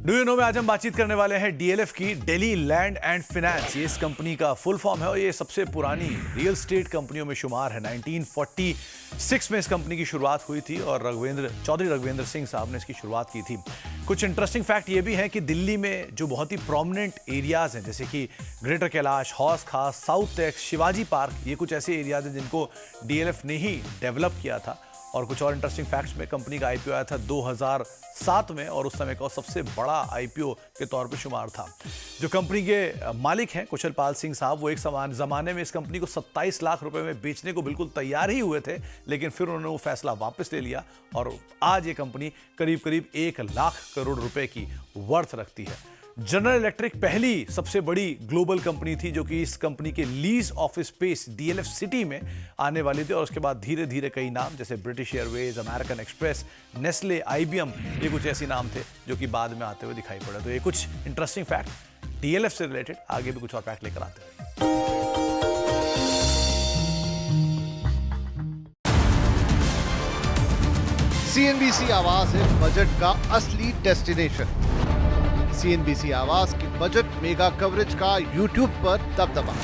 डू यू नो में आज हम बातचीत करने वाले हैं डीएलएफ की, दिल्ली लैंड एंड फाइनेंस। ये इस कंपनी का फुल फॉर्म है और ये सबसे पुरानी रियल स्टेट कंपनियों में शुमार है। 1946 में इस कंपनी की शुरुआत हुई थी और चौधरी रघुवेंद्र सिंह साहब ने इसकी शुरुआत की थी। कुछ इंटरेस्टिंग फैक्ट ये भी है कि दिल्ली में जो बहुत ही प्रोमिनेंट एरियाज हैं जैसे कि ग्रेटर कैलाश, हौस खास, साउथ टेक्स, शिवाजी पार्क, ये कुछ ऐसे एरियाज हैं जिनको डीएलएफ ने ही डेवलप किया था। और कुछ और इंटरेस्टिंग फैक्ट्स में कंपनी का आईपीओ आया था 2007 में और उस समय का सबसे बड़ा आईपीओ के तौर पर शुमार था। जो कंपनी के मालिक हैं कुशल पाल सिंह साहब, वो एक ज़माने में इस कंपनी को 27 लाख रुपए में बेचने को बिल्कुल तैयार ही हुए थे, लेकिन फिर उन्होंने वो फैसला वापस ले लिया और आज ये कंपनी करीब करीब 1 लाख करोड़ रुपए की वर्थ रखती है। जनरल इलेक्ट्रिक पहली सबसे बड़ी ग्लोबल कंपनी थी जो कि इस कंपनी के lease office space DLF city में आने वाली थी और उसके बाद धीरे धीरे कई नाम जैसे British Airways, American express, Nestle, IBM, ये कुछ ऐसे नाम थे जो कि बाद में आते हुए दिखाई पड़े। तो ये कुछ इंटरेस्टिंग फैक्ट डीएलएफ से रिलेटेड, आगे भी कुछ और फैक्ट लेकर आते हैं। सीएनबीसी आवाज है बजट का असली डेस्टिनेशन। सीएनबीसी आवाज की बजट मेगा कवरेज का यूट्यूब पर दबदबा।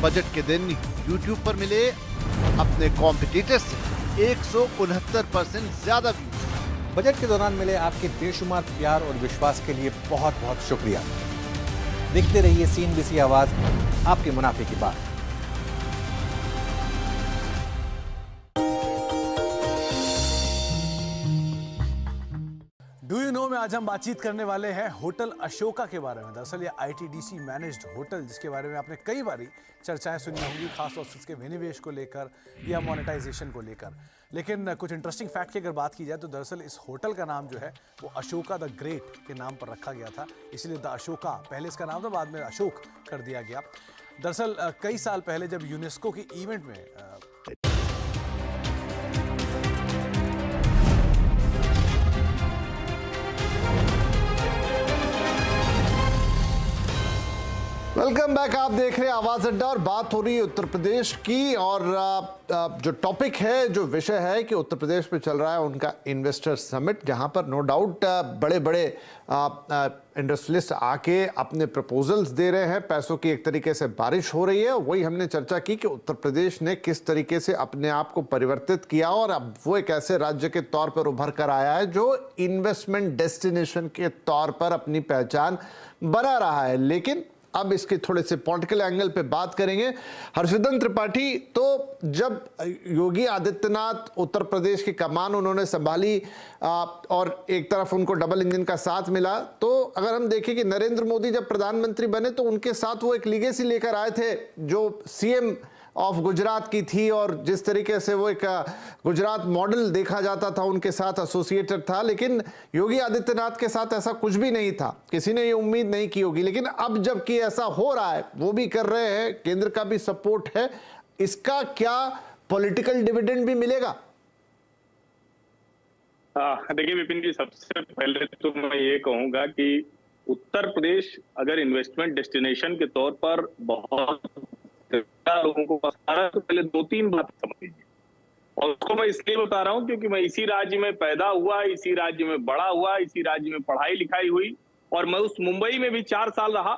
बजट के दिन यूट्यूब पर मिले अपने कॉम्पिटिटर्स से 169% ज्यादा व्यूज। बजट के दौरान मिले आपके बेशुमार प्यार और विश्वास के लिए बहुत बहुत शुक्रिया। देखते रहिए सीएनबीसी आवाज, आपके मुनाफे की बात। डू यू नो में आज हम बातचीत करने वाले हैं होटल अशोका के बारे में। दरअसल ये आईटीडीसी मैनेज्ड होटल, जिसके बारे में आपने कई बारी चर्चाएं सुनी होंगी, खासतौर से इसके विनिवेश को लेकर या मोनेटाइजेशन को लेकर। लेकिन कुछ इंटरेस्टिंग फैक्ट की अगर बात की जाए तो दरअसल इस होटल का नाम जो है वो अशोका द ग्रेट के नाम पर रखा गया था, इसलिए द अशोका पहले इसका नाम था, बाद में अशोक कर दिया गया। दरअसल कई साल पहले जब यूनेस्को की इवेंट में वेलकम बैक, आप देख रहे हैं आवाज अड्डा और बात हो रही है उत्तर प्रदेश की। और जो टॉपिक है, जो विषय है कि उत्तर प्रदेश में चल रहा है उनका इन्वेस्टर समिट, जहां पर नो डाउट बड़े बड़े इंडस्ट्रियलिस्ट आके अपने प्रपोजल्स दे रहे हैं, पैसों की एक तरीके से बारिश हो रही है। वही हमने चर्चा की कि उत्तर प्रदेश ने किस तरीके से अपने आप को परिवर्तित किया और अब वो एक ऐसे राज्य के तौर पर उभर कर आया है जो इन्वेस्टमेंट डेस्टिनेशन के तौर पर अपनी पहचान बना रहा है। लेकिन अब इसके थोड़े से पॉलिटिकल एंगल पे बात करेंगे। हर्षवर्धन त्रिपाठी, तो जब योगी आदित्यनाथ उत्तर प्रदेश की कमान उन्होंने संभाली और एक तरफ उनको डबल इंजन का साथ मिला, तो अगर हम देखें कि नरेंद्र मोदी जब प्रधानमंत्री बने तो उनके साथ वो एक लीगेसी लेकर आए थे जो सीएम ऑफ गुजरात की थी और जिस तरीके से वो एक गुजरात मॉडल देखा जाता था उनके साथ एसोसिएटेड था। लेकिन योगी आदित्यनाथ के साथ ऐसा कुछ भी नहीं था, किसी ने ये उम्मीद नहीं की होगी। लेकिन अब जबकि ऐसा हो रहा है, वो भी कर रहे हैं, केंद्र का भी सपोर्ट है, इसका क्या पॉलिटिकल डिविडेंड भी मिलेगा? देखिए विपिन जी, सबसे पहले तो मैं ये कहूंगा कि उत्तर प्रदेश अगर इन्वेस्टमेंट डेस्टिनेशन के तौर पर बहुत लोगों को पता है तो पहले 2-3 बात समझ लीजिए। और उसको मैं इसलिए बता रहा हूं क्योंकि मैं इसी राज्य में पैदा हुआ, इसी राज्य में बड़ा हुआ, इसी राज्य में पढ़ाई लिखाई हुई और मैं उस मुंबई में भी 4 साल रहा।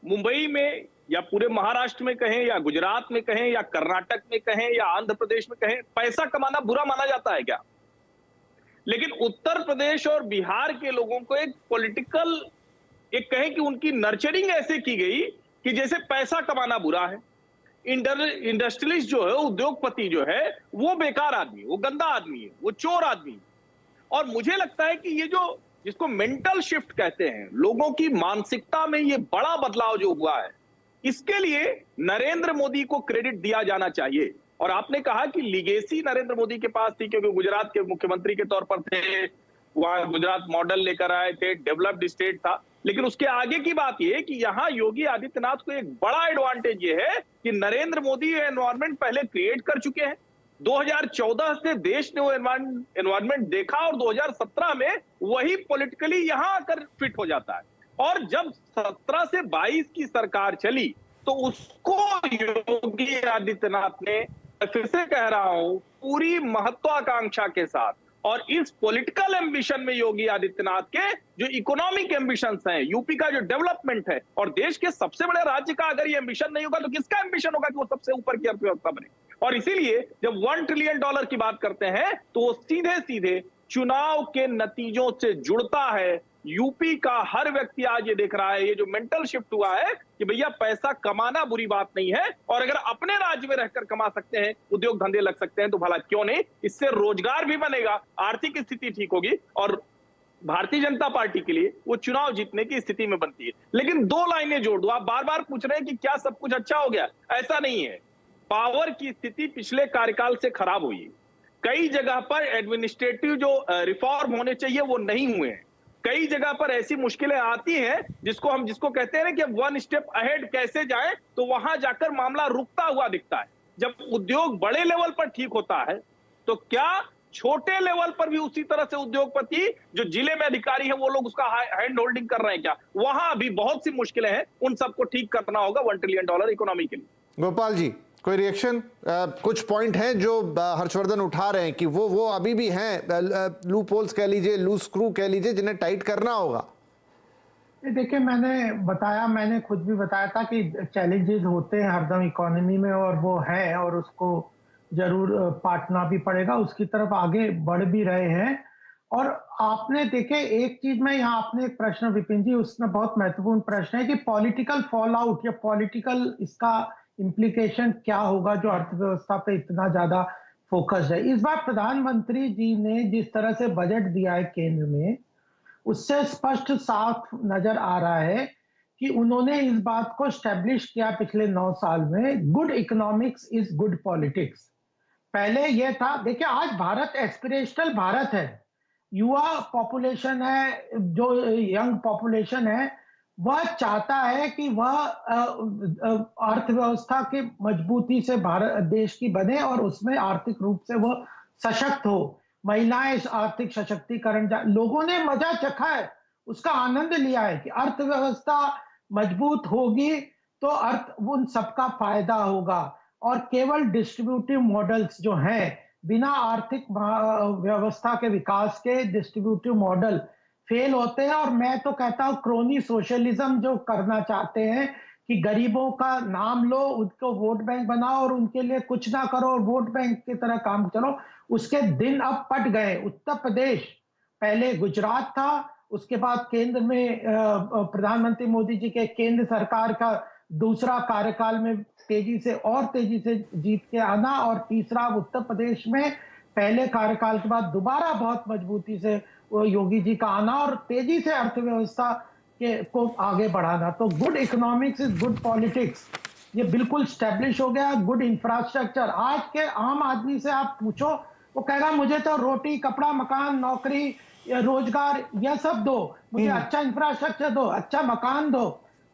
मुंबई में या पूरे महाराष्ट्र में कहें या गुजरात में कहें या कर्नाटक में कहें या आंध्र प्रदेश में कहें, पैसा कमाना बुरा माना जाता है क्या? लेकिन उत्तर प्रदेश और बिहार के लोगों को एक पॉलिटिकल, एक कहें कि उनकी नर्चरिंग ऐसे की गई कि जैसे पैसा कमाना बुरा है। इंडस्ट्रियलिस्ट जो है, उद्योगपति जो है, वो बेकार आदमी, वो गंदा आदमी है, वो चोर आदमी। और मुझे लगता है कि ये जो जिसको मेंटल शिफ्ट कहते हैं, लोगों की मानसिकता में ये बड़ा बदलाव जो हुआ है, इसके लिए नरेंद्र मोदी को क्रेडिट दिया जाना चाहिए। और आपने कहा कि लीगेसी नरेंद्र मोदी के पास थी, क्योंकि गुजरात के मुख्यमंत्री के तौर पर थे, वहां गुजरात मॉडल लेकर आए थे, डेवलप्ड स्टेट था। लेकिन उसके आगे की बात यह कि यहाँ योगी आदित्यनाथ को एक बड़ा एडवांटेज ये है कि नरेंद्र मोदी ये एनवायरमेंट पहले क्रिएट कर चुके हैं। 2014 से देश ने वो एनवायरमेंट देखा और 2017 में वही पॉलिटिकली यहां आकर फिट हो जाता है। और जब 17 से 22 की सरकार चली तो उसको योगी आदित्यनाथ ने, फिर से कह रहा हूं, पूरी महत्वाकांक्षा के साथ और इस पॉलिटिकल एम्बिशन में योगी आदित्यनाथ के जो इकोनॉमिक एम्बिशंस हैं, यूपी का जो डेवलपमेंट है, और देश के सबसे बड़े राज्य का अगर ये एम्बिशन नहीं होगा तो किसका एम्बिशन होगा कि वो सबसे ऊपर की अर्थव्यवस्था बने। और इसीलिए जब $1 ट्रिलियन की बात करते हैं तो वो सीधे सीधे चुनाव के नतीजों से जुड़ता है। यूपी का हर व्यक्ति आज ये देख रहा है, ये जो मेंटल शिफ्ट हुआ है कि भैया पैसा कमाना बुरी बात नहीं है, और अगर अपने राज्य में रहकर कमा सकते हैं, उद्योग धंधे लग सकते हैं, तो भला क्यों नहीं। इससे रोजगार भी बनेगा, आर्थिक स्थिति ठीक होगी, और भारतीय जनता पार्टी के लिए वो चुनाव जीतने की स्थिति में बनती है। लेकिन 2 लाइनें जोड़ दो। आप बार बार पूछ रहे हैं कि क्या सब कुछ अच्छा हो गया, ऐसा नहीं है। पावर की स्थिति पिछले कार्यकाल से खराब हुई है। कई जगह पर एडमिनिस्ट्रेटिव जो रिफॉर्म होने चाहिए वो नहीं हुए हैं। कई जगह पर ऐसी मुश्किलें आती हैं जिसको कहते हैं ना कि अब 1 स्टेप अहेड कैसे जाएं, तो वहां जाकर मामला रुकता हुआ दिखता है। जब उद्योग बड़े लेवल पर ठीक होता है तो क्या छोटे लेवल पर भी उसी तरह से उद्योगपति जो जिले में अधिकारी है वो लोग उसका हैंड होल्डिंग कर रहे हैं क्या? वहां भी बहुत सी मुश्किलें हैं, उन सबको ठीक करना होगा $1 ट्रिलियन इकोनॉमी के लिए। गोपाल जी, कोई रिएक्शन? कुछ पॉइंट हैं जो हर्षवर्धन उठा रहे हैं कि वो अभी भी हैं, लूप होल्स कह लीजिए, लूज स्क्रू कह लीजिए, जिन्हें टाइट करना होगा। देखिए, मैंने खुद भी बताया था कि चैलेंजेस होते हैं हरदम इकोनॉमी में, और वो है, और उसको जरूर पाटना भी पड़ेगा, उसकी तरफ आगे बढ़ भी रहे हैं। और आपने देखे एक चीज में यहाँ, आपने एक प्रश्न विपिन जी, उसमें बहुत महत्वपूर्ण प्रश्न है कि पॉलिटिकल फॉल आउट या पॉलिटिकल इसका इम्प्लीकेशन क्या होगा जो अर्थव्यवस्था पे इतना ज्यादा फोकस है। इस बार प्रधानमंत्री जी ने जिस तरह से बजट दिया है केंद्र में, उससे स्पष्ट साफ नजर आ रहा है कि उन्होंने इस बात को स्टैब्लिश किया पिछले 9 साल में, good economics is good politics. पहले यह था, देखिए आज भारत एस्पिरेशनल भारत है, युवा पॉपुलेशन है, जो यंग पॉपुलेशन है, वह चाहता है कि वह अर्थव्यवस्था के मजबूती से भारत देश की बने और उसमें आर्थिक रूप से वह सशक्त हो। महिलाएं आर्थिक सशक्तिकरण, लोगों ने मजा चखा है, उसका आनंद लिया है कि अर्थव्यवस्था मजबूत होगी तो उन सबका फायदा होगा। और केवल डिस्ट्रीब्यूटिव मॉडल्स जो हैं, बिना आर्थिक व्यवस्था के विकास के डिस्ट्रीब्यूटिव मॉडल फेल होते हैं। और मैं तो कहता हूं क्रोनी सोशलिज्म जो करना चाहते हैं कि गरीबों का नाम लो, उनको वोट बैंक बनाओ और उनके लिए कुछ ना करो और वोट बैंक की तरह काम चलो, उसके दिन अब पट गए। उत्तर प्रदेश पहले गुजरात था, उसके बाद केंद्र में प्रधानमंत्री मोदी जी के केंद्र सरकार का दूसरा कार्यकाल में तेजी से जीत के आना, और तीसरा उत्तर प्रदेश में पहले कार्यकाल के बाद दोबारा बहुत मजबूती से योगी जी का आना और तेजी से अर्थव्यवस्था को आगे बढ़ाना। तो good economics is good politics, ये बिल्कुल स्टैब्लिश हो गया। गुड इंफ्रास्ट्रक्चर, आज के आम आदमी से आप पूछो, वो कहेगा मुझे तो रोटी, कपड़ा, मकान, नौकरी, रोजगार, यह सब दो, मुझे अच्छा इंफ्रास्ट्रक्चर दो, अच्छा मकान दो।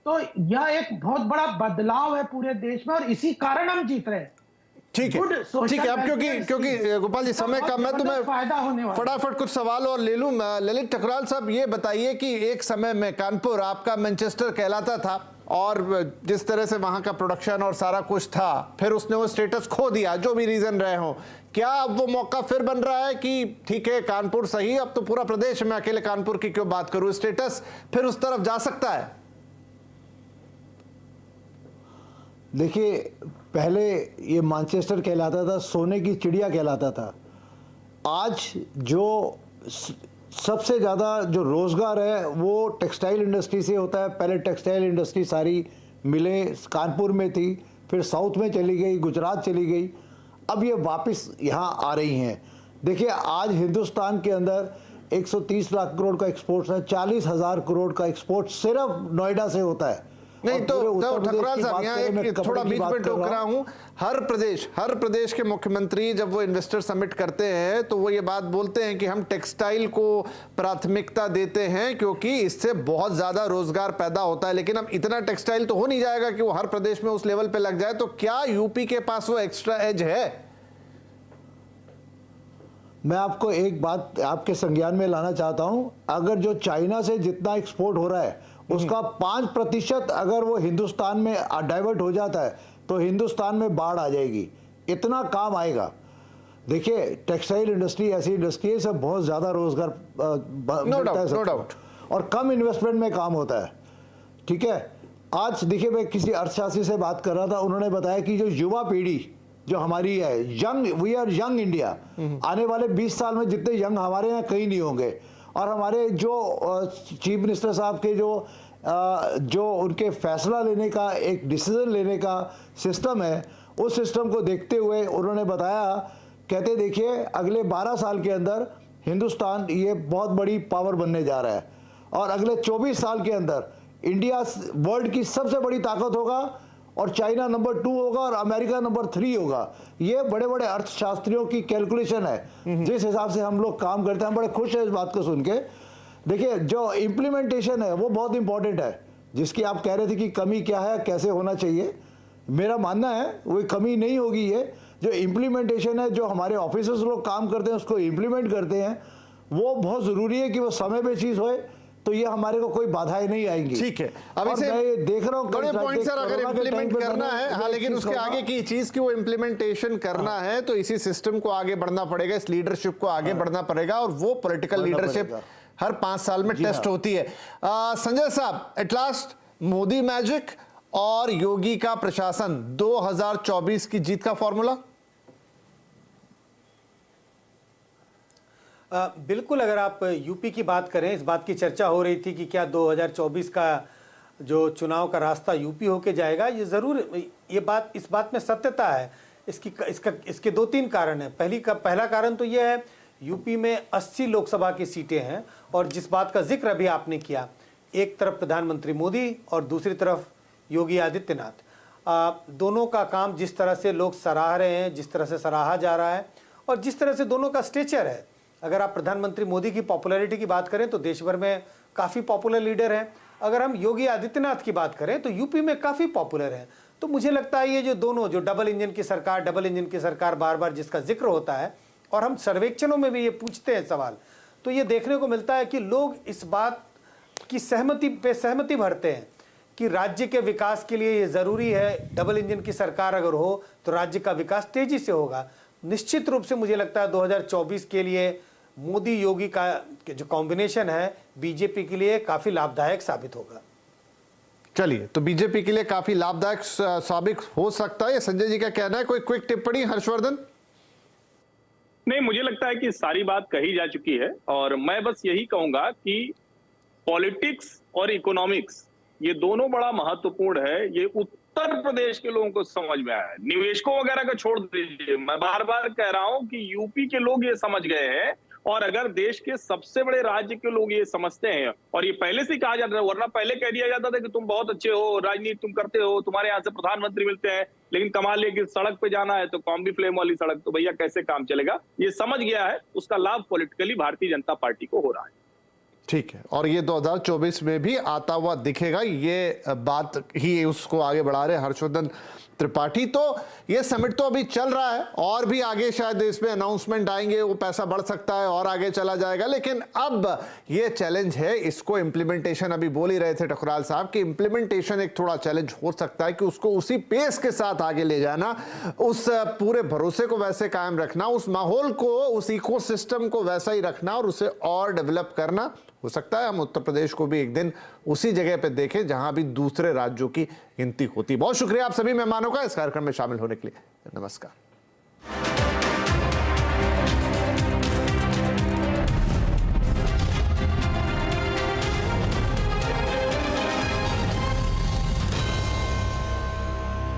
तो यह एक बहुत बड़ा बदलाव है पूरे देश में, और इसी कारण हम जीत रहे हैं। ठीक है, अब क्योंकि गोपाल जी समय कम है तो मैं फायदा होने वाला, फटाफट कुछ सवाल और ले लूं। ललित ठकराल साहब, ये बताइए कि एक समय में कानपुर आपका मैनचेस्टर कहलाता था, और जिस तरह से वहां का प्रोडक्शन और सारा कुछ था, फिर उसने वो स्टेटस खो दिया, जो भी रीजन रहे हो, क्या अब वो मौका फिर बन रहा है कि ठीक है कानपुर सही, अब तो पूरा प्रदेश, मैं अकेले कानपुर की क्यों बात करूं, स्टेटस फिर उस तरफ जा सकता है? देखिए, पहले ये मैनचेस्टर कहलाता था, सोने की चिड़िया कहलाता था। आज जो सबसे ज़्यादा जो रोज़गार है वो टेक्सटाइल इंडस्ट्री से होता है। पहले टेक्सटाइल इंडस्ट्री सारी मिलें कानपुर में थी, फिर साउथ में चली गई, गुजरात चली गई, अब ये वापस यहाँ आ रही हैं। देखिए आज हिंदुस्तान के अंदर 130 लाख करोड़ का एक्सपोर्ट है, 40,000 करोड़ का एक्सपोर्ट सिर्फ नोएडा से होता है। नहीं तो ठकराल साहब यहाँ एक थोड़ा बीच में टोक रहा हूँ। हर प्रदेश के मुख्यमंत्री जब वो इन्वेस्टर समिट करते हैं तो वो ये बात बोलते हैं कि हम टेक्सटाइल को प्राथमिकता देते हैं क्योंकि इससे बहुत ज्यादा रोजगार पैदा होता है। लेकिन अब इतना टेक्सटाइल तो हो नहीं जाएगा कि वो हर प्रदेश में उस लेवल पे लग जाए। तो क्या यूपी के पास वो एक्स्ट्रा एज है? मैं आपको एक बात आपके संज्ञान में लाना चाहता हूं, अगर जो चाइना से जितना एक्सपोर्ट हो रहा है उसका 5% अगर वो हिंदुस्तान में डाइवर्ट हो जाता है तो हिंदुस्तान में बाढ़ आ जाएगी, इतना काम आएगा। देखिए टेक्सटाइल इंडस्ट्री ऐसी इंडस्ट्री है, सब बहुत ज़्यादा रोजगार मिलता है, नो डाउट, और कम इन्वेस्टमेंट में काम होता है। ठीक है, आज देखिए मैं किसी अर्थशास्त्री से बात कर रहा था, उन्होंने बताया कि जो युवा पीढ़ी जो हमारी है, young, we are young India, आने वाले 20 साल में जितने यंग हमारे यहाँ कहीं नहीं होंगे। और हमारे जो चीफ मिनिस्टर साहब के जो उनके फैसला लेने का, एक डिसीजन लेने का सिस्टम है, उस सिस्टम को देखते हुए उन्होंने बताया, कहते देखिए अगले 12 साल के अंदर हिंदुस्तान ये बहुत बड़ी पावर बनने जा रहा है और अगले 24 साल के अंदर इंडिया वर्ल्ड की सबसे बड़ी ताकत होगा और चाइना नंबर 2 होगा और अमेरिका नंबर 3 होगा। ये बड़े बड़े अर्थशास्त्रियों की कैलकुलेशन है, जिस हिसाब से हम लोग काम करते हैं। हम बड़े खुश हैं इस बात को सुन के। देखिए जो इम्प्लीमेंटेशन है वो बहुत इंपॉर्टेंट है, जिसकी आप कह रहे थे कि कमी क्या है, कैसे होना चाहिए। मेरा मानना है वो कमी नहीं होगी। ये जो इम्प्लीमेंटेशन है, जो हमारे ऑफिसर्स लोग काम करते हैं उसको इम्प्लीमेंट करते हैं, वो बहुत ज़रूरी है कि वो समय पे चीज़ होए, तो ये हमारे को कोई बाधाएं नहीं आएंगी। ठीक है, अब इसे मैं देख रहा हूँ बड़े पॉइंट सर, अगर इम्प्लीमेंट करना है, हाँ, लेकिन उसके आगे की चीज की वो इम्प्लीमेंटेशन करना है तो इसी सिस्टम को आगे बढ़ना पड़ेगा, इस लीडरशिप को आगे बढ़ना पड़ेगा और वो पॉलिटिकल लीडरशिप हर 5 साल में टेस्ट होती है। संजय साहब, एट लास्ट मोदी मैजिक और योगी का प्रशासन 2024 की जीत का फॉर्मूला? बिल्कुल, अगर आप यूपी की बात करें, इस बात की चर्चा हो रही थी कि क्या 2024 का जो चुनाव का रास्ता यूपी होके जाएगा, ये ज़रूर, इस बात में सत्यता है। इसके 2-3 कारण हैं। पहला कारण तो ये है, यूपी में 80 लोकसभा की सीटें हैं और जिस बात का जिक्र अभी आपने किया, एक तरफ प्रधानमंत्री मोदी और दूसरी तरफ योगी आदित्यनाथ, दोनों का काम जिस तरह से लोग सराह रहे हैं, जिस तरह से सराहा जा रहा है और जिस तरह से दोनों का स्टेचर है। अगर आप प्रधानमंत्री मोदी की पॉपुलैरिटी की बात करें तो देश भर में काफ़ी पॉपुलर लीडर हैं। अगर हम योगी आदित्यनाथ की बात करें तो यूपी में काफ़ी पॉपुलर हैं। तो मुझे लगता है ये जो दोनों, जो डबल इंजन की सरकार बार बार जिसका जिक्र होता है और हम सर्वेक्षणों में भी ये पूछते हैं सवाल, तो ये देखने को मिलता है कि लोग इस बात की सहमति भरते हैं कि राज्य के विकास के लिए ये ज़रूरी है, डबल इंजन की सरकार अगर हो तो राज्य का विकास तेजी से होगा। निश्चित रूप से मुझे लगता है 2024 के लिए मोदी योगी का जो कॉम्बिनेशन है बीजेपी के लिए काफी लाभदायक साबित होगा। चलिए, तो बीजेपी के लिए काफी लाभदायक साबित हो सकता है, संजय जी का कहना है। कोई क्विक टिप्पणी हर्षवर्धन? नहीं, मुझे लगता है कि सारी बात कही जा चुकी है और मैं बस यही कहूंगा कि पॉलिटिक्स और इकोनॉमिक्स ये दोनों बड़ा महत्वपूर्ण है। ये उत्तर प्रदेश के लोगों को समझ में आया है, निवेशकों वगैरह को छोड़ दीजिए। मैं बार बार कह रहा हूं कि यूपी के लोग ये समझ गए हैं और अगर देश के सबसे बड़े राज्य के लोग ये समझते हैं, और ये पहले से कहा जाता है, वरना पहले कह दिया जाता था कि तुम बहुत अच्छे हो, राजनीति तुम करते हो, तुम्हारे यहाँ से प्रधानमंत्री मिलते हैं, लेकिन कमाल है कि सड़क पे जाना है तो कॉम्बी फ्लेम वाली सड़क, तो भैया कैसे काम चलेगा। ये समझ गया है, उसका लाभ पॉलिटिकली भारतीय जनता पार्टी को हो रहा है। ठीक है, और ये 2024 में भी आता हुआ दिखेगा, ये बात ही उसको आगे बढ़ा रहे हर्षवर्धन त्रिपाठी। तो ये समिट तो अभी चल रहा है और भी आगे शायद इसमें अनाउंसमेंट आएंगे, वो पैसा बढ़ सकता है और आगे चला जाएगा। लेकिन अब ये चैलेंज है, इसको इम्प्लीमेंटेशन, अभी बोल ही रहे थे ठकुराल साहब कि इम्प्लीमेंटेशन एक थोड़ा चैलेंज हो सकता है कि उसको उसी पेस के साथ आगे ले जाना, उस पूरे भरोसे को वैसे कायम रखना, उस माहौल को, उस इकोसिस्टम को वैसा ही रखना और उसे और डेवलप करना। हो सकता है हम उत्तर प्रदेश को भी एक दिन उसी जगह पे देखें जहां भी दूसरे राज्यों की गिनती होती। बहुत शुक्रिया आप सभी मेहमानों का इस कार्यक्रम में शामिल होने के लिए। नमस्कार।